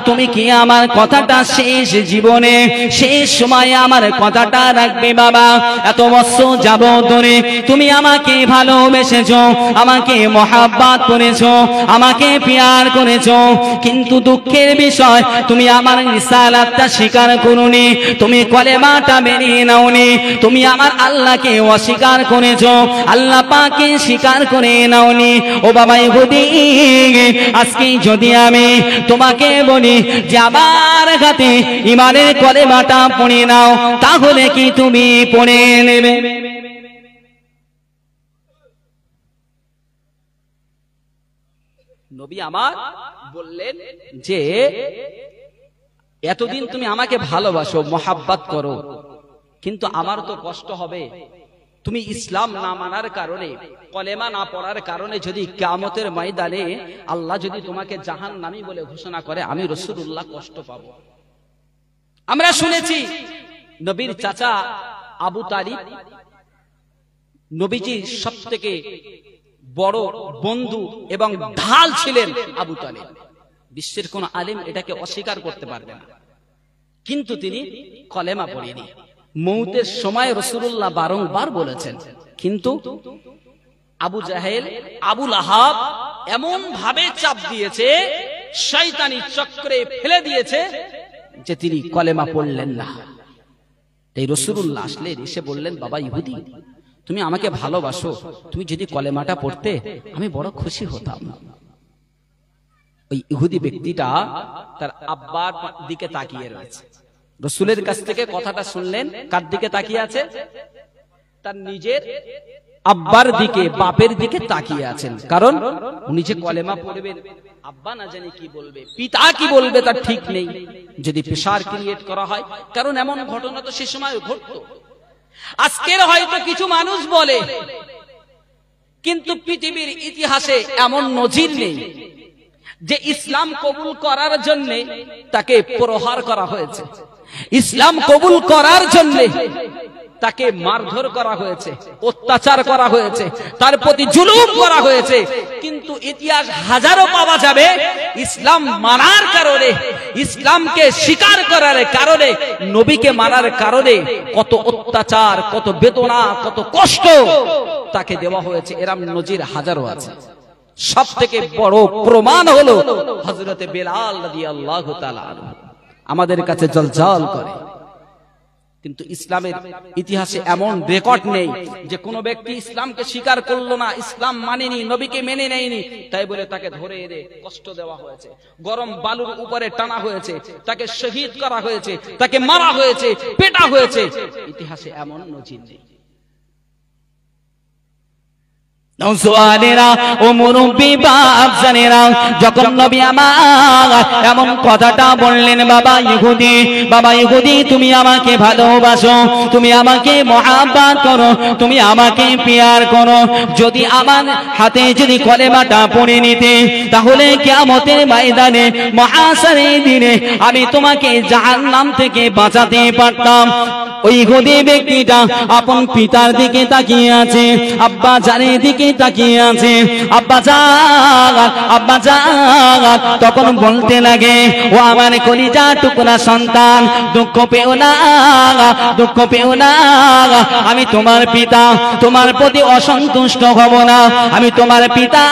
তুমি কি আমার কথাটা শেষ জীবনে, শেষ সময়ে আমার কথাটা রাখবে বাবা? এত বছর যাবত ধরে তুমি আমাকে ভালোবেসেছো, আমাকে মহাব্বত করেছো, আমাকে প্যার করেছো, কিন্তু দুঃখের বিষয় তুমি আমার রিসালাতটা স্বীকার করোনি, তুমি কলেমাটা মেনে নাওনি, তুমি আমার আল্লাহকে অস্বীকার করেছো, আল্লাহ পাককে স্বীকার করে নাওনি। ও বাবা ইহুদি, আজকে যদি আমি তোমাকে বলি যে আমার হাতে ঈমানের কলেমাটা পড়ে নাও, তাহলে কি তুমি পড়ে নেবে? নবী আমার বললেন যে এতদিন তুমি আমাকে ভালোবাসো, মহাব্বত করো, কিন্তু আমার তো কষ্ট হবে, তুমি ইসলাম না মানার কারণে, কলেমা না পড়ার কারণে যদি কিয়ামতের ময়দানে আল্লাহ যদি তোমাকে জাহান্নামী বলে ঘোষণা করে, আমি রাসূলুল্লাহ কষ্ট পাবো। আমরা শুনেছি নবীর চাচা আবু তালিব নবীজির সবথেকে বড় বন্ধু এবং ঢাল ছিলেন আবু তালিব। বিশ্বের কোন আলেম এটাকে অস্বীকার করতে পারবে না, কিন্তু তিনি কলেমা পড়েনি। মৌতের সময় রাসূলুল্লাহ বারংবার বলেছেন, কিন্তু আবু জাহেল, আবু লাহাব এমন ভাবে চাপ দিয়েছে, শয়তানি চক্রে ফেলে দিয়েছে যে তিনি কলেমা পড়লেন না। তাই রাসূলুল্লাহ আসলেন, এসে বললেন, বাবা ইহুদি, তুমি আমাকে ভালোবাসো, তুমি যদি কলেমাটা পড়তে আমি বড় খুশি হতাম। ওই ইহুদি ব্যক্তিটা তার আব্বার দিকে তাকিয়ে রয়েছে। রাসূলের কাছ থেকে কথাটা শুনলেন, কার দিকে তাকিয়ে আছে? তার নিজের আব্বার দিকে বাপের দিকে তাকিয়ে আছেন, কারণ উনি যে কলেমা পড়বেন আব্বা না জানি কি বলবে, পিতা কি বলবে তার ঠিক নেই, যদি প্রেসার ক্রিয়েট করা হয়। কারণ এমন ঘটনা তো সে সময় ঘটতো। আজকের হয়তো কিছু মানুষ বলে, কিন্তু পৃথিবীর ইতিহাসে এমন নজির নেই যে ইসলাম কবুল করার জন্য তাকে প্রহার করা হয়েছে, ইসলাম কবুল করার জন্য তাকে মারধর করা হয়েছে, অত্যাচার করা হয়েছে, তার প্রতি জুলুম করা হয়েছে। কিন্তু ইতিহাস হাজারো পাওয়া যাবে ইসলাম মানার কারণে, ইসলামকে স্বীকার করার কারণে, নবীকে মানার কারণে কত অত্যাচার, কত বেদনা, কত কষ্ট তাকে দেওয়া হয়েছে। এরম নজির হাজারো আছে। সব থেকে বড় প্রমাণ হলো হযরতে বেলাল রাদিয়াল্লাহু তাআলা আনহু, আমাদের কাছে জলজল করে। কিন্তু ইসলামের ইতিহাসে এমন রেকর্ড নেই যে কোন ব্যক্তি ইসলামকে স্বীকার করলো না, ইসলাম মানেনি, নবীকে মেনে নেয়নি, তাই বলে তাকে ধরে এনে কষ্ট দেওয়া হয়েছে, গরম বালুর উপরে টানা হয়েছে, তাকে শহীদ করা হয়েছে, তাকে মারা হয়েছে, পেটা হয়েছে। ইতিহাসে এমন নজির নেই। ও মুরব্বি বাপজানেরা, যখন নবী আমার এমন কথাটা বললেন, বাবা ইহুদি তুমি আমাকে ভালোবাসো, তুমি আমাকে মহাব্বত করো, তুমি আমাকে পিয়ার করো, যদি আমার হাতে যদি কলেমাটা পড়ে নিতে, তাহলে কিয়ামতের ময়দানে মহাশারের দিনে আমি তোমাকে জাহান্নাম থেকে বাঁচাতে পারতাম। ওই ইহুদি ব্যক্তিটা আপন পিতার দিকে তাকিয়ে আছে, আব্বা জানের দিকে তাকিয়ে আছে। আব্বা জান তখন বলতে লাগে, ও আমার কলিজা টুকরা সন্তান, দুঃখ পেও না, আমি তোমার পিতা, তোমার প্রতি অসন্তুষ্ট হব না, আমি তোমার পিতা,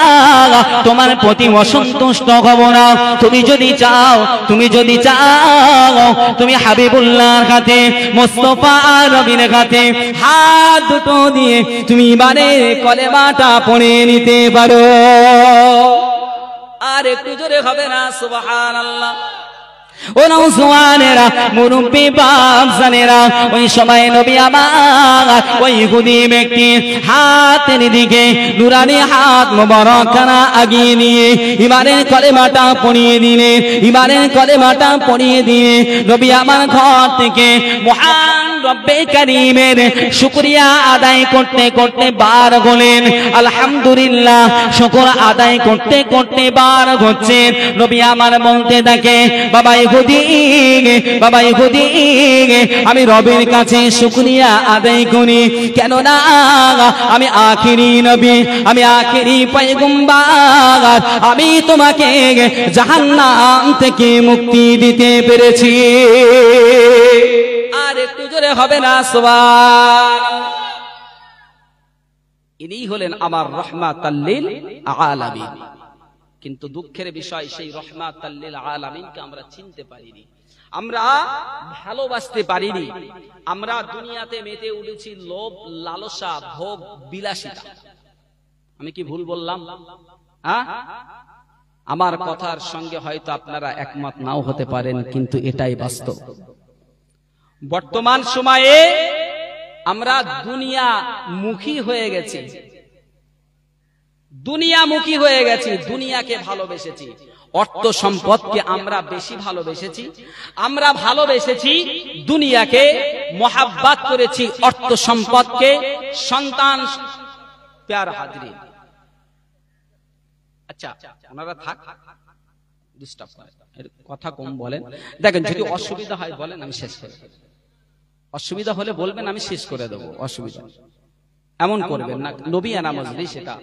তোমার প্রতি অসন্তুষ্ট হব না। তুমি যদি চাও তুমি হাবিবুল্লাহর কাছে, মুস্তাফা নবীর কাছে হাত দুটো দিয়ে তুমি কলেমাটা পড়ে নিতে পারো। আর একটু জোরে হবে না সুবহানাল্লাহ? ও নওজওয়ানেরা, মুরব্বি বাপজানেরা, ওই সময় নবী আমার ওই ইহুদি ব্যক্তি হাতের দিকে নুরানি হাত মোবারকখানা আগিয়ে নিয়ে ইমানের কলেমাটা পড়িয়ে দিয়ে নবী আমার ঘর থেকে মহান রব্বে কারীমের শুকরিয়া আদায় করতে করতে বার হলেন। আলহামদুলিল্লাহ, শুকর আদায় করতে করতে বার হচ্ছেন। নবী আমার বলতে থাকে, বাবা ইহুদি আমি রবের কাছে শুকরিয়া আদায় করি, কেননা আমি আখিরি নবী, আমি আখিরি পয়গম্বর, আমি তোমাকে জাহান্নাম থেকে মুক্তি দিতে পেরেছি। আর একটু জোরে হবে না সুবহানাল্লাহ? ইনি হলেন আমার রাহমাতাল লিল আলামিন। কিন্তু দুঃখের বিষয়, সেই রাহমাতাল লিল আলামিনকে আমরা চিনতে পারিনি, আমরা ভালোবাসতে পারিনি। আমরা দুনিয়াতে মেতে উঠেছি লোভ, লালসা, ভোগ, বিলাসিতা। আমি কি ভুল বললাম? আমার কথার সঙ্গে হয়তো আপনারা একমত নাও হতে পারেন, কিন্তু এটাই বাস্তব। বর্তমান সময়ে আমরা দুনিয়ামুখী হয়ে গেছি, দুনিয়াকে ভালোবেসেছি, অর্থ সম্পদকে আমরা বেশি ভালোবেসেছি, আমরা ভালোবেসেছি দুনিয়াকে, মহাব্বত করেছি অর্থ সম্পদকে, সন্তান। প্যার হাজরিন, আচ্ছা ওনারা থাক, ডিস্টার্ব করে, কথা কম বলেন। দেখেন, যদি অসুবিধা হয় বলেন, আমি শেষ করে দেব। অসুবিধা হলে বলবেন, আমি শেষ করে দেবো, অসুবিধা এমন করবেন না। নবী আনা মজলিস, এটা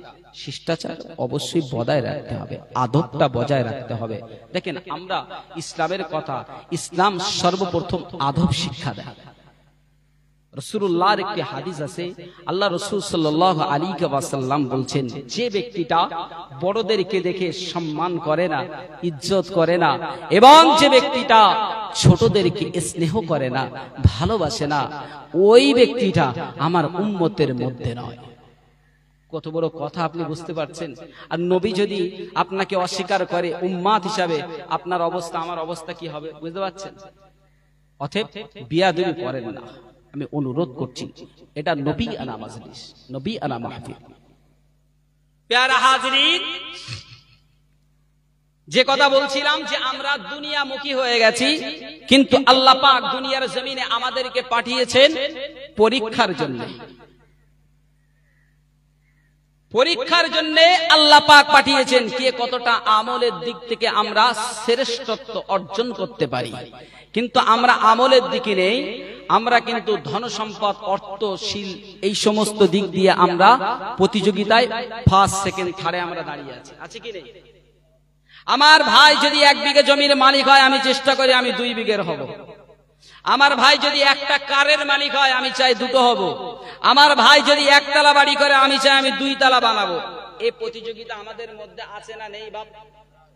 শিষ্টাচার অবশ্যই বজায় রাখতে হবে, আদবটা বজায় রাখতে হবে। দেখেন, আমরা ইসলামের কথা, ইসলাম সর্বপ্রথম আদব শিক্ষা দেয়। রাসূলুল্লাহর একটি হাদিস আছে, আল্লাহ রাসূল সাল্লাল্লাহু আলাইহি ওয়াসাল্লাম বলছেন, যে ব্যক্তিটা বড়দেরকে দেখে সম্মান করে না, ইজ্জত করে না, এবং যে ব্যক্তিটা ছোটদেরকে স্নেহ করে না, ভালোবাসে না, ওই ব্যক্তিটা আমার উম্মতের মধ্যে নয়। কত বড় কথা আপনি বুঝতে পারছেন? আর নবী যদি আপনাকে অস্বীকার করে উম্মাত হিসাবে, আপনার অবস্থা, আমার অবস্থা কি হবে বুঝতে পারছেন? অতএব বিয়াদবি করেন না। আমি অনুরোধ করছি, এটা নবী আনা মাজলিস, নবী আনা মাহফিল। প্যারা হাজরিন, যে কথা বলছিলাম যে আমরা দুনিয়ামুখী হয়ে গেছি, কিন্তু আল্লাহ পাক দুনিয়ার জমিনে আমাদেরকে পাঠিয়েছেন পরীক্ষার জন্য। পরীক্ষার জন্য আল্লাহ পাক পাঠিয়েছেন কে কতটা আমলের দিক থেকে আমরা শ্রেষ্ঠত্ব অর্জন করতে পারি। কিন্তু আমরা আমলের দিকে নেই, আমরা কিন্তু ধন সম্পদ, অর্থশীল, এই সমস্ত দিক দিয়ে আমরা প্রতিযোগিতায় ফার্স্ট সেকেন্ড থার্ডে আমরা দাঁড়িয়ে আছি, আছে কি নেই? আমার ভাই যদি 1 বিঘে জমির মালিক হয়, আমি চেষ্টা করি আমি 2 বিঘের হব। আমার ভাই যদি একটা কারের মালিক হয়, আমি চাই 2টো হব। আমার ভাই যদি 1 তলা বাড়ি করে, আমি চাই আমি 2 তলা বানাবো। এই প্রতিযোগিতা আমাদের মধ্যে আছে না নেই বাপ?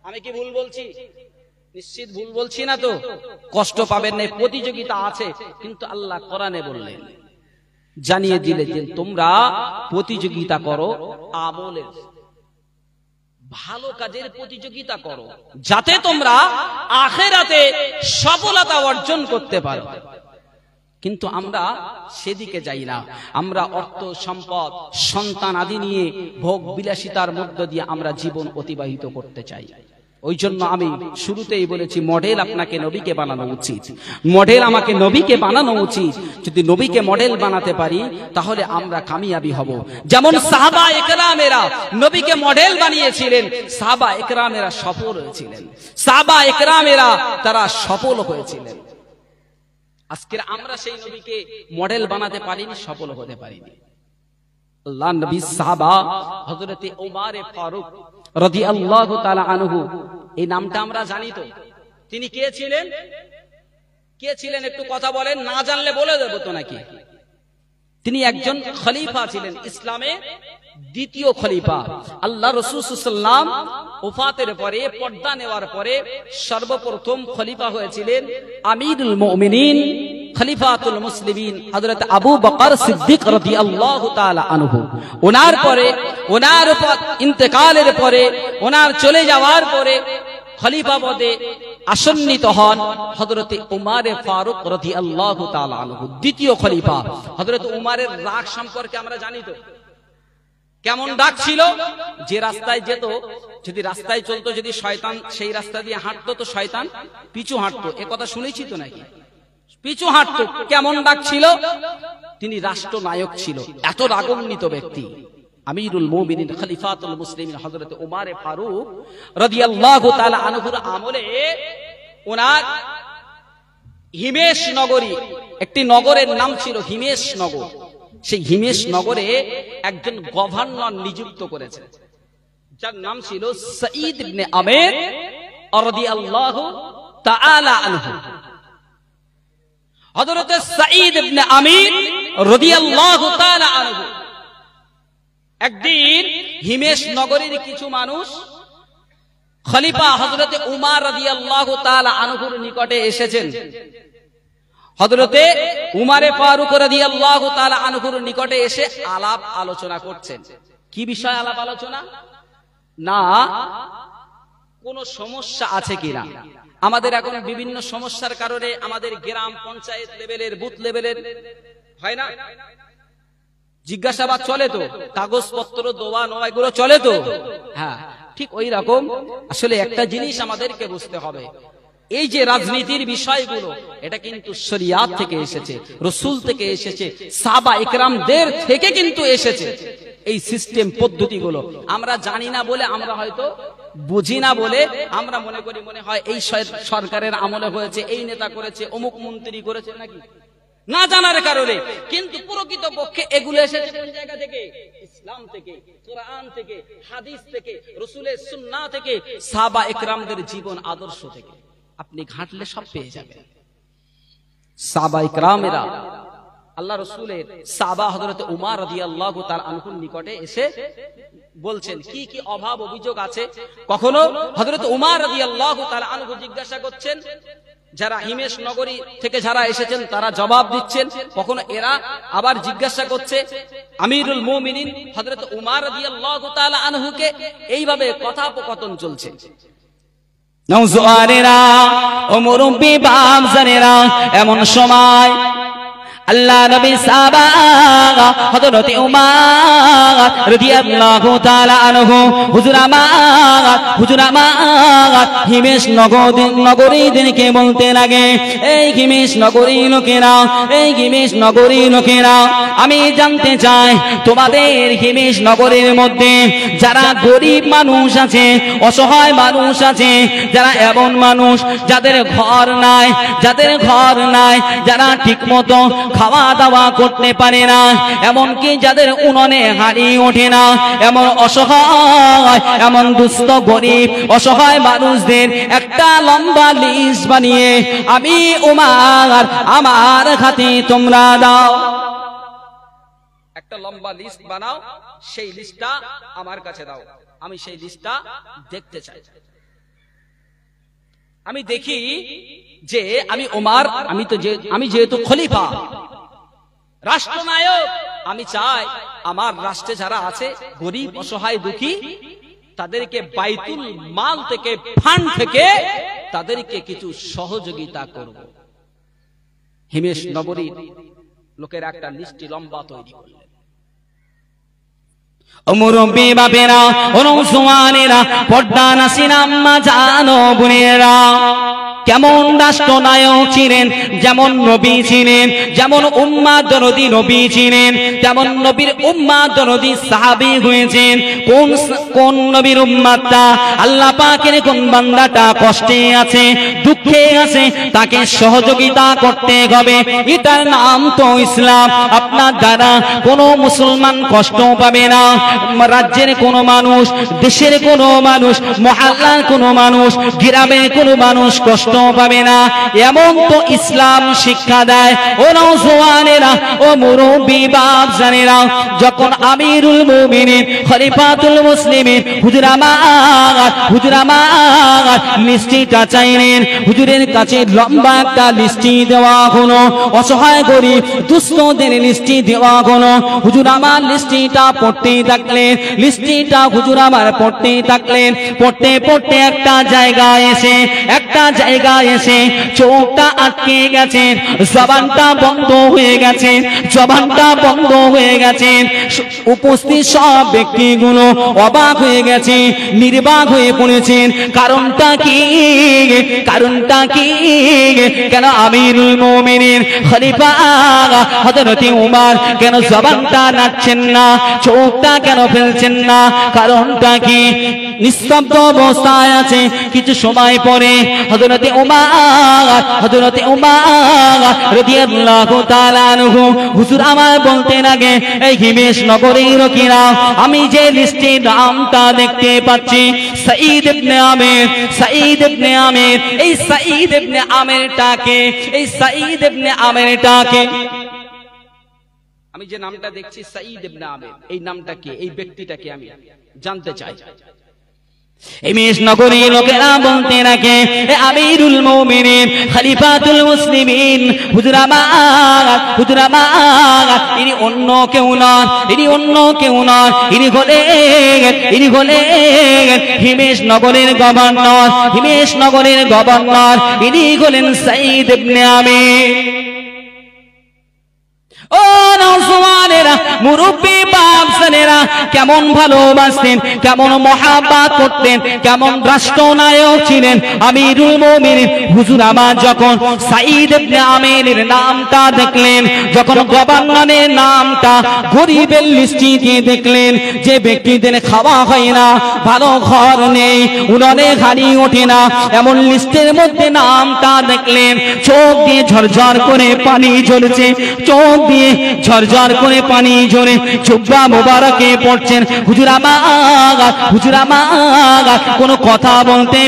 আমি কি ভুল বলছি? নিশ্চিত ভুল বলছি না তো? কষ্ট পাবেন না, প্রতিযোগিতা আছে। কিন্তু আল্লাহ কোরআনে বললেন, জানিয়ে দিলে যে তোমরা প্রতিযোগিতা করো আমলের, ভালো কাজের প্রতিযোগিতা করো, যাতে তোমরা আখিরাতে সফলতা অর্জন করতে পারো। কিন্তু আমরা সেদিকে যাই না, আমরা অর্থ সম্পদ, সন্তান আদি নিয়ে ভোগ বিলাসিতার মধ্য দিয়ে আমরা জীবন অতিবাহিত করতে চাই। ওই জন্য আমি শুরুতেই বলেছি, মডেল আপনাকে নবীকে বানানো উচিত, মডেল আমাকে নবীকে বানানো উচিত। যদি নবীকে মডেল বানাতে পারি তাহলে আমরা কামিয়াবি হব। যেমন সাহাবা একরামেরা নবীকে মডেল বানিয়েছিলেন, সাহাবা একরামেরা সফল হয়েছিলেন, সাহাবা একরামেরা তারা সফল হয়েছিলেন। আজকে আমরা সেই নবীকে মডেল বানাতে পারিনি, সফল হতে পারিনি। আল্লাহ নবী সাহাবা হযরতে ওমর ফারুক রাদিয়াল্লাহু তাআলা আনহু, এই নামটা আমরা জানি তো, তিনি কে ছিলেন? কে ছিলেন একটু কথা বলেন, না জানলে বলে দেব তো নাকি? তিনি একজন খলিফা ছিলেন, ইসলামের দ্বিতীয় খলিফা। আল্লাহ রাসূল সাল্লাল্লাহু আলাইহি ওয়াসাল্লাম ওফাতের পরে, পর্দা নেওয়ার পরে সর্বপ্রথম খলিফা হয়েছিলেন আমিরুল মুমিনিন, খলিফাতুল মুসলিমিন হযরত আবু বকর সিদ্দিক রাদিয়াল্লাহু তাআলা আনহু। ওনার পরে, ওনার উপর ইন্তেকালের পরে, ওনার চলে যাওয়ার পরে খলিফা পদে আসন্নিত হন হযরত উমর ফারুক রাদিয়াল্লাহু তাআলা আনহু, দ্বিতীয় খলিফা। হযরত উমরের রাগ সম্পর্কে আমরা জানি তো, কেমন ডাক ছিল? যে রাস্তায় যেত, যদি রাস্তায় চলতো, যদি শয়তান সেই রাস্তা দিয়ে হাঁটতো তো শয়তান পিছু হাঁটতো, এ কথা শুনেছি তো নাকি? পিছু হাঁটতো। কেমন ডাক ছিল? তিনি রাষ্ট্রনায়ক ছিল, এত রাগান্বিত ব্যক্তি। আমিরুল মুমিনিন খলিফাতুল মুসলিমিন হযরত উমর ফারুক রাদিয়াল্লাহু তাআলা আনহুর আমলে ওনার হিমেশ নগরী, একটি নগরের নাম ছিল হিমেশ নগর, সেই হিমেশ নগরে একজন গভর্নর নিযুক্ত করেছেন, যার নাম ছিল সঈদ ইবনে আমির রাদিয়াল্লাহু তাআলা আনহু। হযরত সঈদ ইবনে আমির রাদিয়াল্লাহু তাআলা আনহু একদিন হিমেশ নগরীর কিছু মানুষ খলিফা হযরত উমর রাদিয়াল্লাহু তাআলা আনহুর নিকটে এসেছেন। হযরতে উমর ফারুক রাদিয়াল্লাহু তাআলা আনহুর নিকটে এসে আলাপ আলোচনা করছেন। কি বিষয় আলাপ আলোচনা? না কোন সমস্যা আছে কিনা। আমাদের এখন বিভিন্ন সমস্যার কারণে আমাদের গ্রাম পঞ্চায়েত লেভেলের, বুথ লেভেলের হয় না, জিজ্ঞাসাবাদ চলে তো, কাগজপত্র দোয়া নোয়া এগুলো চলে তো। হ্যাঁ, ঠিক ওই রকম আসলে একটা জিনিস আমাদেরকে বুঝতে হবে, এই যে রাজনীতির বিষয়গুলো, এটা কিন্তু শরিয়াত থেকে এসেছে, রাসূল থেকে এসেছে, সাহাবা ইকরামদের থেকে কিন্তু এসেছে। এই সিস্টেম পদ্ধতিগুলো আমরা জানি না বলে, আমরা হয়তো বুঝি না বলে আমরা মনে করি, মনে হয় এই সরকারের আমলে হয়েছে, এই নেতা করেছে, অমুক মন্ত্রী করেছে, নাকি না জানার কারণে। কিন্তু প্রকৃতপক্ষে এগুলো এসেছে কোন জায়গা থেকে? ইসলাম থেকে, কোরআন থেকে, হাদিস থেকে, রাসূলের সুন্নাহ থেকে, সাহাবা ইকরামদের জীবন আদর্শ থেকে। আপনি ঘাটলে সব পেয়ে যাবেন। সাহাবা ইকরামেরা আল্লাহ রাসূলের সাহাবা হযরত উমর রাদিয়াল্লাহু তাআলা আনহুর নিকটে এসে বলছেন কি কি অভাব অভিযোগ আছে। কখনো হযরত উমর রাদিয়াল্লাহু তাআলা আনহু জিজ্ঞাসা করছেন, যারা হিমেশ নগরী থেকে যারা এসেছেন তারা জবাব দিচ্ছেন। কখনো এরা আবার জিজ্ঞাসা করছে আমিরুল মুমিনিন হযরত উমর রাদিয়াল্লাহু তাআলা আনহুকে। এইভাবে কথোপকথন চলছে। নওজোয়ানেরা ও মুরব্বি বাপজানেরা, এমন সময় আল্লাহ নবী সাহাবা হযরত উমর রাদিয়াল্লাহু তাআলা আনহু হুজুর আমার হিমেশ নগরীদেরকে বলতে লাগে, এই হিমেশ নগরী লোকেরা, এই হিমেশ নগরী লোকেরা, আমি জানতে চাই তোমাদের হিমেশ নগরের মধ্যে যারা গরিব মানুষ আছে, অসহায় মানুষ আছে, যারা এমন মানুষ যাদের ঘর নাই, যারা ঠিক মতো খাওয়া দাওয়া করতে পারে না, এমনকি যাদের উনুনে হাঁড়ি ওঠে না, এমন অসহায়, এমন দুস্থ গরিব অসহায় মানুষদের একটা লম্বা লিস্ট বানিয়ে আমি উমর আমার হাতে তোমরা দাও। একটা লম্বা লিস্ট বানাও, সেই লিস্টটা আমার কাছে দাও, আমি সেই লিস্টটা দেখতে চাই। আমি দেখি যে আমি উমর, আমি যেহেতু খলিফা, রাষ্ট্রনায়ক, আমি চাই আমার রাষ্ট্রে যারা আছে গরিব অসহায় দুঃখী তাদেরকে বাইতুল মাল থেকে, ফান্ড থেকে তাদেরকে কিছু সহযোগিতা করব। হিমেশ নগরীর লোকের একটা লিস্টি লম্বা তৈরি করলেন। মুরব্বী বাপেরা, অনুসুমানেরা, পর্দা নাসিন আম্মা জানো বোনেরা, কেমন রাষ্ট্রনায়ক ছিলেন, যেমন নবী ছিলেন, যেমন উম্মাহ দরদি নবী ছিলেন, তেমন নবীর উম্মাহ দরদি সাহাবী হয়েছেন। কোন নবীর উম্মাতটা, আল্লাহ পাকের কোন বান্দাটা কষ্টে আছে, দুঃখে আছে, তাকে সহযোগিতা করতে হবে। এটার নাম তো ইসলাম। আপনার দ্বারা কোনো মুসলমান কষ্ট পাবে না, রাজ্যের কোনো মানুষ, দেশের কোনো মানুষ, মহল্লার কোনো মানুষ, গ্রামের কোনো মানুষ কষ্ট পাবে না, এমন তো ইসলাম শিক্ষা দেয়। ও নওজওয়ানেরা, ও মুরব্বী বাপজানেরা, যখন আমিরুল মুমিনিন খলিফাতুল মুসলিমিন হুজুর আমার লিস্টিটা চাইলেন, হুজুরের কাছে লম্বা একটা লিস্টি দেওয়া হলো, অসহায় গরিব দুস্থদের লিস্টি দেওয়া হলো। হুজুর আমার লিস্টিটা পড়তে থাকলেন, লিস্টিটা হুজুর আমার পড়তে থাকলেন, পড়তে পড়তে একটা জায়গায় এসে চোখটা আটকে গেছে, জবানটা বন্ধ হয়ে গেছে, উপস্থিত সব ব্যক্তিগুলো অবাক হয়ে গেছে, নির্বাক হয়ে পড়েছেন। কারণটা কি? কেন আমিরুল মুমিনিন খলিফা হযরত উমর কেন জবানটা নাড়ছেন না, চোখটা কেন ফেলছেন না? কারণটা কি? নিস্তব্ধ অবস্থায় আছে। কিছু সময় পরে হযরত উমর রাদিয়াল্লাহু তাআলা আনহু হুজুর আমার বলতে লাগে, এই হিমেশ নগরীর লোকেরা, আমি যে লিস্টে নামটা দেখতে পাচ্ছি সাঈদ ইবনে আমির, এই সাঈদ ইবনে আমিরটাকে, আমি যে নামটা দেখছি সাঈদ ইবনে আমির, এই নামটা কি, এই ব্যক্তিটাকে আমি জানতে চাই। হিমেশ নগরীর লোকেরা বলতে থাকে, আমিরুল মুমিনিন খলিফাতুল মুসলিমিন হুজুর আমার, ইনি অন্য কেউ নন, ইনি হলেন হিমেশ নগরের গভর্নর, ইনি হলেন সাঈদ ইবনে আমির। ও নওজওয়ানেরা, মুরব্বী বাপজানেরা, কেমন ভালোবাসতেন, কেমন মহাব্বত করতেন, কেমন রাষ্ট্রনায়ক ছিলেন আমিরুল মুমিনিন হুজুর আমার। যখন সাঈদ ইবনে আমিরের নামটা দেখলেন, যখন গভর্নরের নামটা গরিবের লিস্টি দিয়ে দেখলেন, যে ব্যক্তিদের খাওয়া হয় না, ভালো ঘর নেই, উনুনে হাঁড়ি ওঠে না, এমন লিস্টের মধ্যে নামটা দেখলেন, চোখ দিয়ে ঝরঝর করে পানি ঝরছে, চোখ দিয়ে ঝরঝর করে পানি ঝরে জুব্বা মোবারকে পড়ছেন। হুজুর আমার কোনো কথা বলতে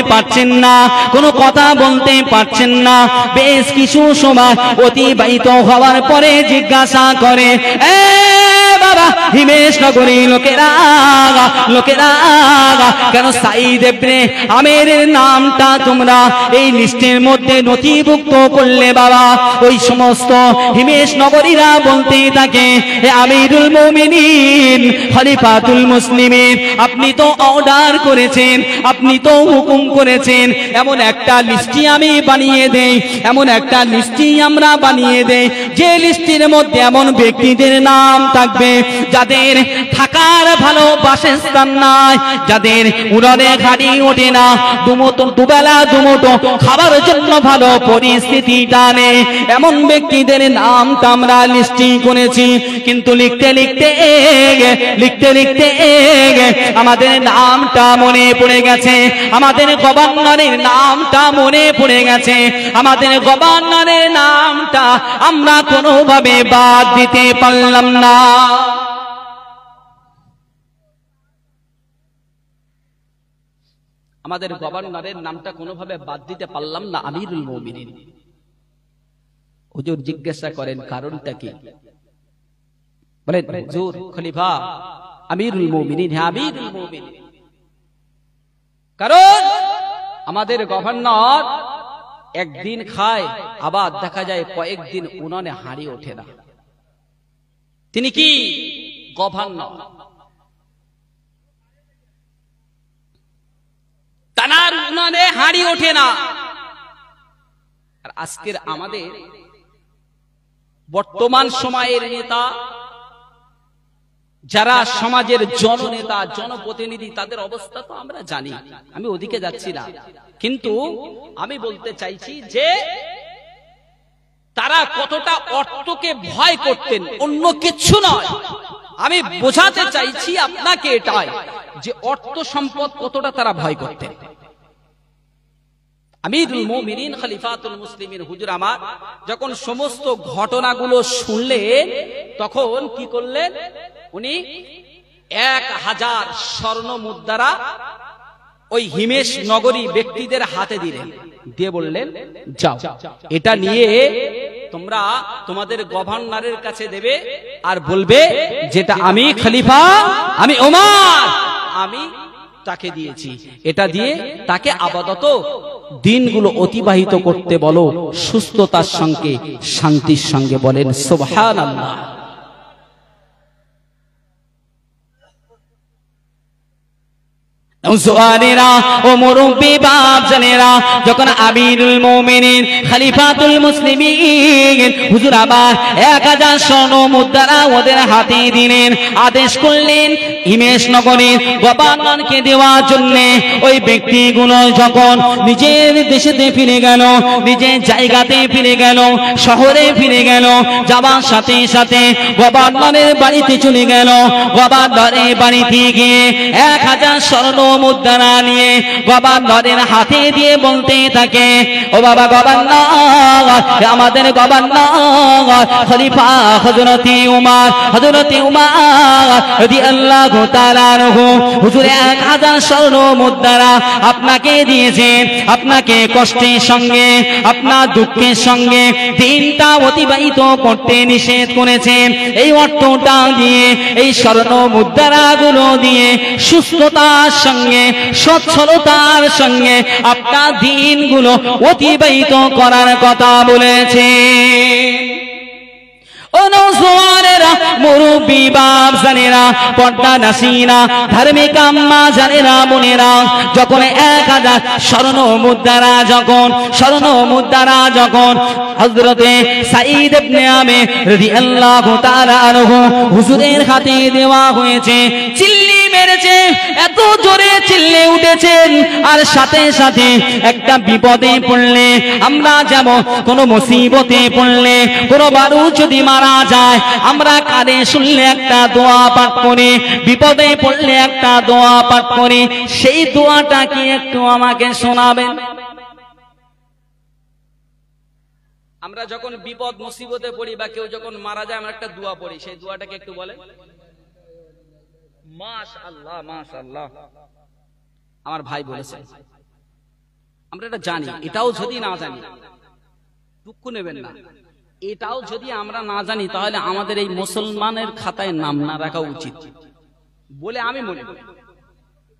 পারছেন না, বেশ কিছু সময় অতিবাহিত হওয়ার পরে জিজ্ঞাসা করে, বাবা হিমেশ নগরী লোকেরা কেন সাঈদ ইবনে আমিরের নামটা তোমরা এই লিস্টের মধ্যে নথিভুক্ত করলে বাবা? ওই সমস্ত হিমেশ নগরীরা বলতে থাকে, আমিরুল মুমিনিন খলিফাতুল মুসলিমিন, আপনি আপনি তো অর্ডার করেছেন, আপনি তো হুকুম করেছেন, এমন একটা লিস্টি আমি বানিয়ে দেই, এমন একটা লিস্টি আমরা বানিয়ে দেই, যে লিস্টির মধ্যে এমন ব্যক্তিদের নাম থাকবে যাদের থাকার ভালো বাসস্থান নাই, যাদের উড়ানে গাড়ি ওঠে না, দুবেলা দুমুঠো খাবার জন্য ভালো পরিস্থিতিটা নেই, এমন ব্যক্তিদের নামটা আমরা লিস্টিং করেছি। কিন্তু লিখতে লিখতে আমাদের নামটা মনে পড়ে গেছে, আমাদের গভর্নরের নামটা মনে পড়ে গেছে, আমাদের গভর্নরের নামটা আমরা কোনোভাবে বাদ দিতে পারলাম না। আমাদের গভর্নরের নামটা কোনোভাবে বাদ দিতে পারলাম না। আমিরুল মুমিনিন। হুজুর জিজ্ঞাসা করেন কারণটা কি? বলেন হুজুর খলিফা আমিরুল মুমিনিন। হ্যাঁ আমিরুল মুমিনিন, কারণ আমাদের গভর্নর একদিন খায়, আবার দেখা যায় কয়েকদিন উনানে হাঁড়ি ওঠে না। তিনি কি গভর্নর, তানার উনানে হাঁড়ি ওঠে না। আর আজকের আমাদের বর্তমান সময়ের নেতা যারা সমাজের জননেতা জনপ্রতিনিধি, তাদের অবস্থা তো আমরা জানি, আমি ওদিকে যাচ্ছি না, কিন্তু আমি বলতে চাইছি যে তারা কতটা অর্থকে ভয় করতেন, অন্য কিছু নয়। আমি বোঝাতে চাইছি আপনাকে এটাই যে অর্থ সম্পদ কতটা তারা ভয় করতেন। আমিরুল মুমিনিন খলিফাতুল মুসলিমিন হুজুর আমার যখন সমস্ত ঘটনাগুলো শুনলেন, তখন কি করলেন? উনি 1000 স্বর্ণ মুদ্রা ওই হিমেশ নগরী ব্যক্তিদের হাতে দিলেন, দিয়ে বললেন যাও, এটা নিয়ে তোমরা তোমাদের গভর্নরের কাছে দেবে আর বলবে যেটা আমি খলিফা, আমি ওমর, আমি তাকে দিয়েছি, এটা দিয়ে তাকে আপাতত দিনগুলো অতিবাহিত করতে বলো সুস্থতার সঙ্গে, শান্তির সঙ্গে। বলেন সুবহানাল্লাহ। ও মুরব্বি বাপজানেরা, যখন আমিরুল মুমিনিন খলিফাতুল মুসলিমিন হুজুর আবার 1000 স্বর্ণ মুদ্রা ওদের হাতে দিলেন, আদেশ করলেন হিমেশ নগরীর গভর্নরকে দেওয়ার জন্য। ওই ব্যক্তিগুলো যখন নিজের দেশেতে ফিরে গেল, নিজের জায়গাতে ফিরে গেল, শহরে ফিরে গেল, যাবার সাথে সাথে গভর্নরের বাড়িতে চলে গেল। গভর্নরের বাড়িতে গিয়ে 1000 স্বর্ণ মুদ্রা নিয়ে গভর্নরের হাতে দিয়ে বলতে থাকে, ও বাবা গভর্নর, আমাদের গভর্নর খলিফা হযরতে উমর রাদিয়াল্লাহু তাআলা আনহু হুজুর 1000 স্বর্ণ মুদ্রা আপনাকে দিয়েছেন, আপনাকে কষ্টের সঙ্গে, আপনার দুঃখের সঙ্গে দিনটা অতিবাহিত করতে নিষেধ করেছেন। এই অর্থটা দিয়ে, এই স্বর্ণ মুদ্রাগুলো দিয়ে সুস্থতার সঙ্গে, সচ্ছলতার সঙ্গে আপনার দিনগুলো অতিবাহিত করার কথা বলেছে। মুরব্বি বাপ জানেরা, পর্দা নাসিনা, ধার্মিক আম্মা জানেরা, বোনেরা, যখন 1000 স্বর্ণ মুদ্রা যখন হযরতে সাঈদ ইবনে আমির রাদিয়াল্লাহু তাআলা আনহু হুজুরের হাতে দেওয়া হয়েছে, চিল্লি মেরেছে, এত জোরে চিল্লে উঠেছেন। আর সাথে সাথে একটা বিপদে পড়লে, আমরা যেমন কোন মুসিবতে পড়লে, কোনো বারু যদি মারা যায়, আমরা কানে শুনলে একটা দোয়া পাঠ করি, বিপদে পড়লে একটা দোয়া পাঠ করি, সেই দোয়াটা কি একটু আমাকে শোনাবেন? আমরা যখন বিপদ মুসিবতে পড়ি বা কেউ যখন মারা যায়, আমরা একটা দোয়া পড়ি, সেই দোয়াটাকে একটু বলেন। মাশাআল্লাহ, মাশাআল্লাহ। আমার ভাই বলেছে, আমরা এটা জানি, এটাও যদি না জানি দুঃখ নেবেন না, এটাও যদি আমরা না জানি তাহলে আমাদের এই মুসলমানের খাতায় নাম না রাখা উচিত বলে আমি মনে করি।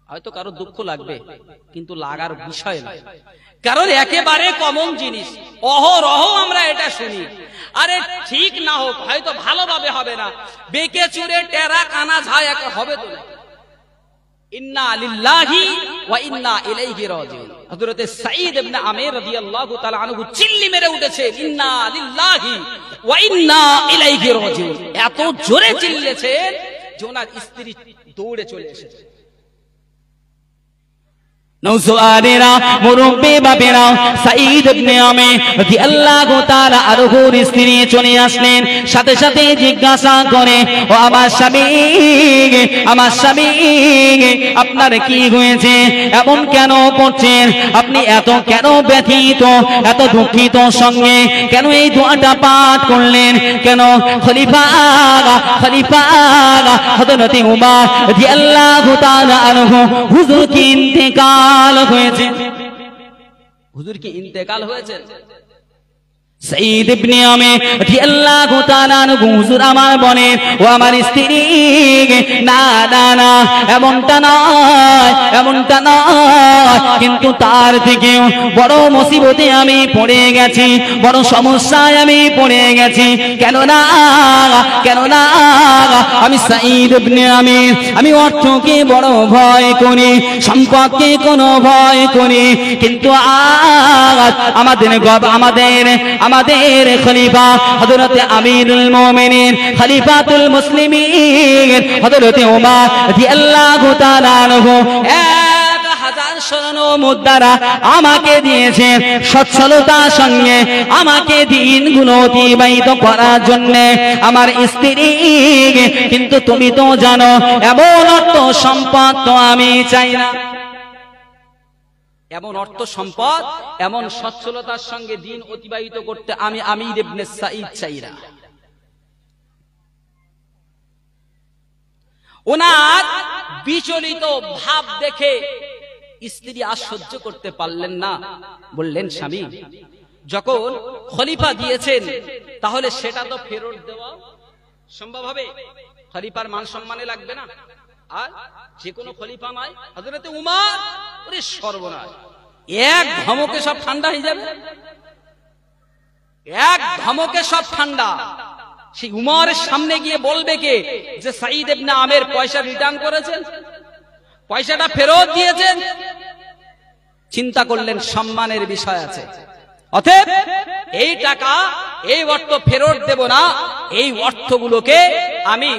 হয়তো কারো দুঃখ লাগবে, কিন্তু লাগার বিষয় নয়, কারণ একেবারে কমন জিনিস, অহরহ আমরা এটা শুনি। আরে ঠিক না হোক, হয়তো ভালোভাবে হবে না, বেঁকে চুরে টেরা কানা ঝায় হবে তো না, ইন্না লিল্লাহি ওয়া ইন্না ইলাইহি রাজিউন। হযরত সাঈদ ইবনে আমির রাদিয়াল্লাহু তাআলা আনহু চিল্লি মেরে উঠেছে, ইন্না লিল্লাহি ওয়া ইন্না ইলাইহি রাজিউন। এত জোরে চিল্লেছেন যে ওনার স্ত্রী দৌড়ে চলে এসেছে। নৌজওয়ানেরা, মুরব্বি বাপেরা, সাঈদ ইবনে আমির রাদিয়াল্লাহু তাআলা আনহুর স্ত্রী চলে আসলেন। সাথে সাথে জিজ্ঞাসা করে, ও আমার স্বামী, আমার স্বামী, আপনার কি হয়েছে? এমন কেন করছেন? আপনি এত কেন ব্যথিত, এত দুঃখিত সঙ্গে কেন এই দোয়াটা পাঠ করলেন? কেন? খলিফা খলিফা হযরত উমর রাদিয়াল্লাহু তাআলা আনহু হুজুর কি ইন্তেকাল হয়েছে। হুজুর কি ইন্তেকাল হয়েছে? সাঈদ ইবনে আমির রাদিয়াল্লাহু তাআলা আনহু হুজুর আমার বলেন, ও আমার স্ত্রী, না না না, এমনটা নয়, এমনটা নয়, কিন্তু তার থেকেও বড় মুসিবতে আমি পড়ে গেছি, বড় সমস্যায় আমি পড়ে গেছি। কেন না, কেন না, আমি সাঈদ ইবনে আমির, আমি অর্থকে বড় ভয় করি, সম্পদকে কোনো ভয় করি, কিন্তু আজ আমাদের আমাদের খলিফা হযরত আমিরুল মুমিনিন, খলিফাতুল মুসলিমিন হযরত ওমর রাদিয়াল্লাহু তাআলা আনহু 1000 স্বর্ণ মুদ্রা আমাকে দিয়েছেন সচ্ছলতার সঙ্গে আমাকে দিনগুলো অতিবাহিত করার জন্য আমার স্ত্রী। কিন্তু তুমি তো জানো এমন অর্থ সম্পদ তো আমি চাই না। এমন অর্থ সম্পদ, এমন সচ্ছলতার সঙ্গে দিন অতিবাহিত করতে আমি আমির ইবনে সাঈদ চাই না। ওনার বিচলিত ভাব দেখে স্ত্রী আর সহ্য করতে পারলেন না, বললেন, স্বামী, যখন খলিফা দিয়েছেন তাহলে সেটা তো ফেরত দেওয়া সম্ভব হবে? খলিফার মান সম্মানে লাগবে না? আর যে কোনো খলিফা নয়, হযরত উমর, ওরে সর্বনাশ, এক ধমকে সব ঠান্ডা হয়ে যাবে, এক ধমকে সব ঠান্ডা। সেই উমরের সামনে গিয়ে বলবে কে যে সাঈদ ইবনে আমির পয়সা রিটার্ন করেছেন, পয়সাটা ফেরত দিয়েছেন? চিন্তা করলেন সম্মানের বিষয় আছে, অতএব এই টাকা, এই অর্থ ফেরত দেব না, এই অর্থগুলোকে আমি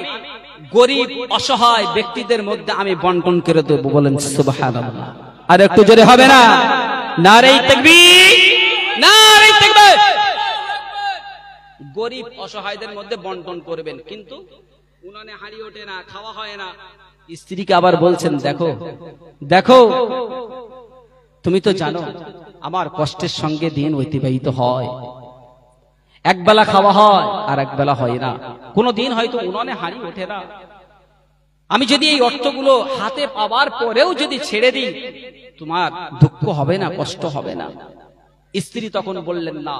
গরিব অসহায় ব্যক্তিদের মধ্যে আমি বন্টন করে দেবো। বলেন সুবহানাল্লাহ। আর একটু জোরে হবে না? নারে তাকবীর, নারে তাকবীর। গরিব অসহায়দের মধ্যে বন্টন করবেন, কিন্তু উনানে হাঁড়ি ওঠে না, খাওয়া হয় না। স্ত্রীকে আবার বলছেন, দেখো দেখো, তুমি তো জানো আমার কষ্টের সঙ্গে দিন অতিবাহিত হয়, একবেলা খাওয়া হয় আর একবেলা হয় না, কোনো দিন হয়তো উনানে হাঁড়ি ওঠে না। আমি যদি এই অর্থগুলো হাতে পাওয়ার পরেও যদি ছেড়ে দিই, তোমার দুঃখ হবে না, কষ্ট হবে না? স্ত্রী তখন বললেন, না,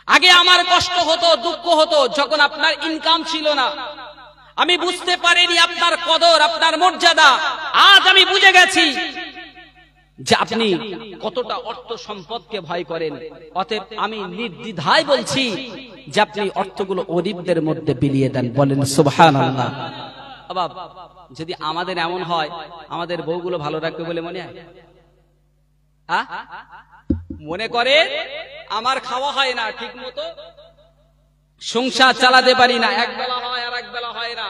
আগে আমার কষ্ট হতো, দুঃখ হতো যখন আপনার ইনকাম ছিল না, আমি বুঝতে পারিনি আপনার কদর, আপনার মর্যাদা। আজ আমি বুঝে গেছি যে আপনি কতটা অর্থ সম্পদকে ভয় করেন। অতএব আমি নির্দ্বিধায় বলছি যে আপনি অর্থগুলো গরিবদের মধ্যে বিলিয়ে দেন। বলেন সুবহানাল্লাহ। বাবা, যদি আমাদের এমন হয়, আমাদের বউগুলো ভালো রাখবে বলে মনে হয়? মনে করে আমার খাওয়া হয় না ঠিক মতো, সংসার চালাতে পারি না, একবেলা হয় আর একবেলা হয় না,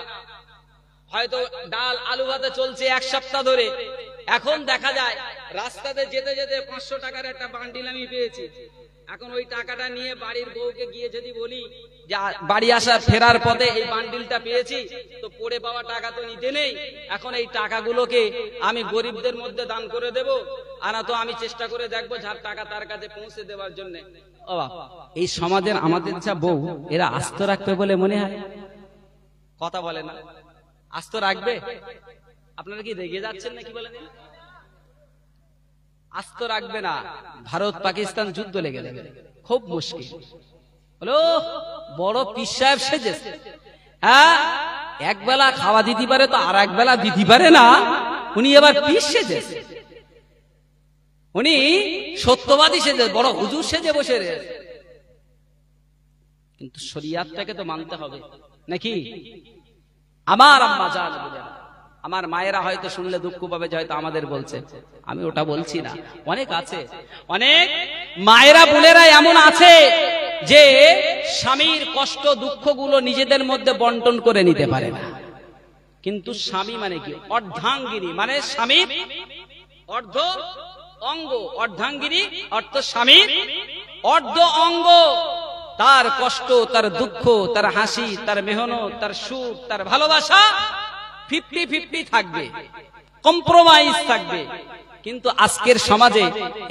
হয়তো ডাল আলু ভাতে চলছে এক সপ্তাহ ধরে, এখন দেখা যায় রাস্তাতে যেতে যেতে 500 টাকার একটা বান্ডিল আমি পেয়েছি, এখন ওই টাকাটা নিয়ে বাড়ির বউকে গিয়ে যদি বলি যে বাড়ি আসার ফেরার পথে এই বান্ডিলটা পেয়েছি, তো পড়ে পাওয়া টাকা তো নিতে নেই, এখন এই টাকাগুলোকে আমি গরিবদের মধ্যে দান করে দেব, আর তো আমি চেষ্টা করে দেখবো যার টাকা তার কাছে পৌঁছে দেওয়ার জন্য। এই সমাজের আমাদের যা বউ, এরা আস্ত রাখবে বলে মনে হয়? কথা বলে না, আস্ত রাখবে? আপনারা কি রেগে যাচ্ছেন নাকি বলেন? আস্ত রাখবে না। ভারত পাকিস্তান যুদ্ধ লেগে যাবে, খুব মুশকিল হলো। বড় পীর সাহেব সেজেছে, হ্যাঁ, একবেলা খাওয়া দিতে পারে তো আর একবেলা দিতে পারে না, উনি এবার পীর সেজেছে, উনি সত্যবাদী সেজে, বড় হুজুর সেজে বসে রয়েছে। কিন্তু শরিয়াতটাকে তো মানতে হবে নাকি? আমার আম্মা জান বলে না। আমার মায়েরা হয়তো শুনলে দুঃখ পাবে যে হয়তো আমাদের বলছে, আমি ওটা বলছি না। অনেক আছে, অনেক মায়েরা বোনেরা এমন আছে যে স্বামীর কষ্ট দুঃখগুলো নিজেদের মধ্যে বন্টন করে নিতে পারে না। কিন্তু স্বামী মানে কি? অর্ধাঙ্গিনী মানে স্বামীর অর্ধ অঙ্গ। অর্ধাঙ্গিনী অর্থ স্বামীর অর্ধ অঙ্গ। তার কষ্ট, তার দুঃখ, তার হাসি, তার মেহনত, তার সুখ, তার ভালোবাসা 50-50 থাকবে, কম্প্রোমাইজ থাকবে। কিন্তু আজকের সমাজে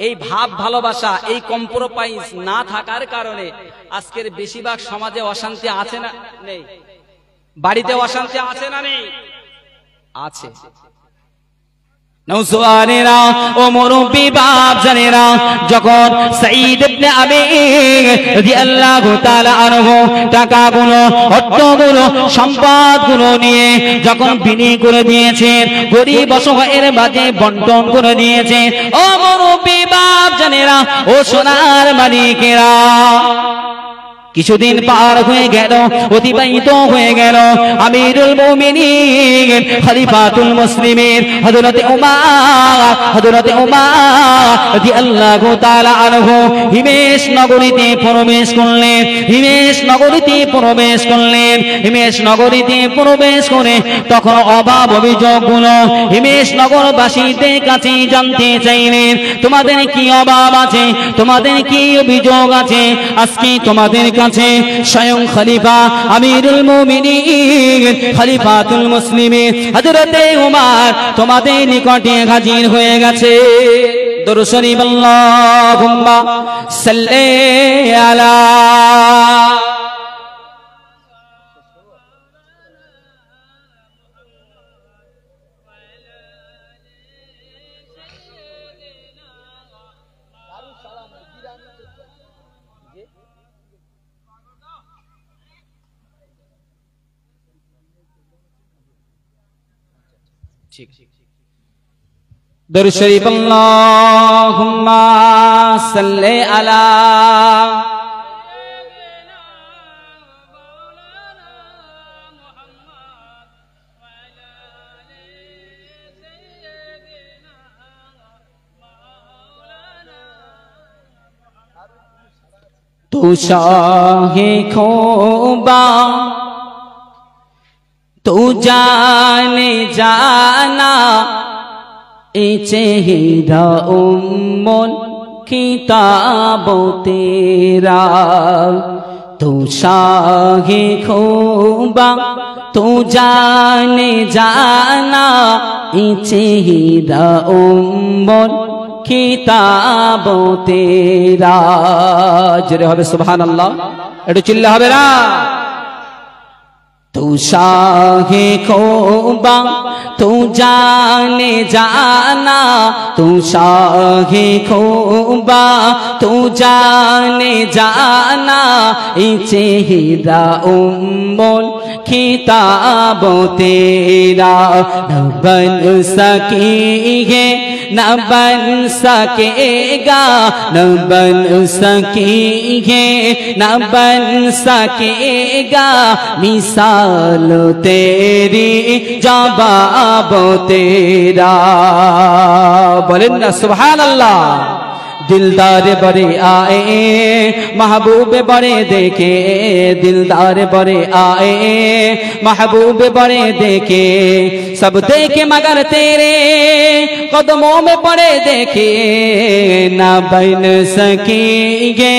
এই ভাব ভালোবাসা, এই কম্প্রোমাইজ না থাকার কারণে আজকের বেশিরভাগ সমাজে অশান্তি আছে না নেই? বাড়িতে অশান্তি আছে না নেই? আছে। নওজওয়ানেরা ও মুরব্বি বাপ জানেরা, যখন সাঈদ ইবনে আমির রাদিয়াল্লাহু তাআলা আনহু টাকাগুলো, অর্থগুলো, সম্পদগুলো নিয়ে যখন বিলি করে দিয়েছেন, গরিব অসহায়ের মাঝে বন্টন করে দিয়েছেন, ও মুরব্বি বাপ জানেরা, ও সোনার মালিকেরা, কিছুদিন পার হয়ে গেল, অতিবাহিত হয়ে গেল। আমিরুল মুমিনিন খলিফাতুল মুসলিমিন হযরতে উমর রাদিয়াল্লাহু তাআলা আনহু হিমেশ নগরীতে প্রবেশ করলেন। হিমেশ নগরীতে প্রবেশ করলেন। হিমেশ নগরীতে প্রবেশ করে তখন অভাব অভিযোগগুলো হিমেশ নগরবাসীদের কাছে জানতে চাইলেন, তোমাদের কি অভাব আছে, তোমাদের কি অভিযোগ আছে? আজকে তোমাদের কাছে স্বয়ং খলিফা আমিরুল মুমিনিন খলিফাতুল মুসলিমিন হযরতে উমর তোমাদের নিকটে হাজির হয়ে গেছে। দরুদ শরীফ আল্লাহুম্মা সাল্লি আলা। দরুদ শরীফ আল্লাহুম্মা সাল্লি আলা। তু শাহে খোবা तू जाने जाना ए चेहरा उम्मुल किताबो तेरा। तू शाहे खूबा तू जाने जाना ए चेहरा उम्मुल किताबो तेरा। जरे होबे सुबहानाल्लाह, एकटु चिल्ला होबे ना। तू शाहे खूबा तू जाने जाना, तू शाहे खूबा तू जाने जाना ए चेहरा उम्मुल किताबो तेरा। न बन सकेंगे न बन सकेगा, न बन सकेंगे न बन सकेगा मिसाल तेरी जवाब तेरा। बोलें ना सुभान अल्लाह। दिलदार बड़े आए महबूब बड़े देखे, दिलदार बड़े आए महबूब बड़े देखे, सब देखे मगर तेरे कदमों में पड़े देखे। न बन सकेंगे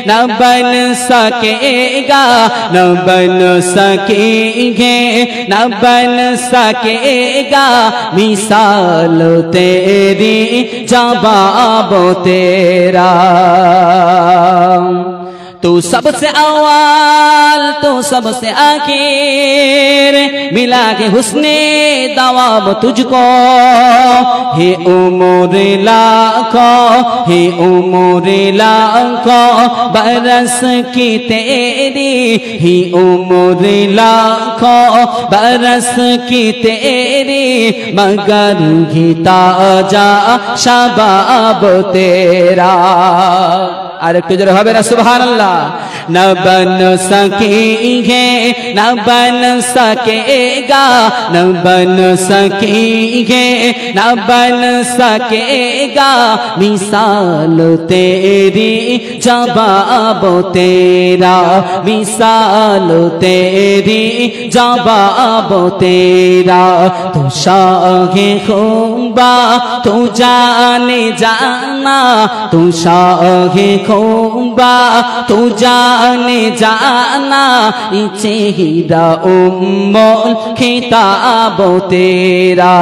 न बन सकेगा, न बन सकेंगे न बन सकेगा मिसाल तेरी जवाब तेरा। तू सबसे अव्वल तू सबसे आखिर, मिला के हुस्ने दवाब तुझको। हे उम्र लाखों हे उम्र लाखों बरस की तेरी, हे उम्र लाखों बरस की तेरी मगर ही ताजा शबाब तेरा। আর একটু জোরে হবে না সুবহানাল্লাহ। न बन सकेंगे न बन सकेगा न बन सकेंगे न बन सकेगा मिसाल तेरी जवाब तेरा मिसाल तेरी जवाब तेरा तू शाहे खुबा तू जाने जाना तू शाहे खुबा तू जाने जाना चेहरा उम्मुल खिताब तेरा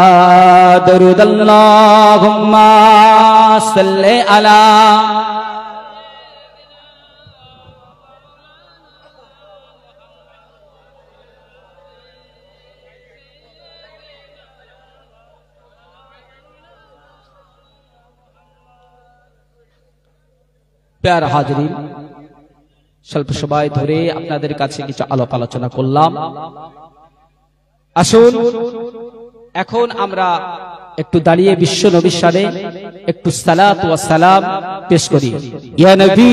दरूद अल्लाहुम्मा सल्ले अला প্যারা হাজরিন, স্বল্প সময় ধরে আপনাদের কাছে কিছু আলাপ আলোচনা করলাম। আসুন এখন আমরা একটু দাঁড়িয়ে বিশ্ব নবীর শানে একটু সালাত ওয়া সালাম পেশ করি। या नबी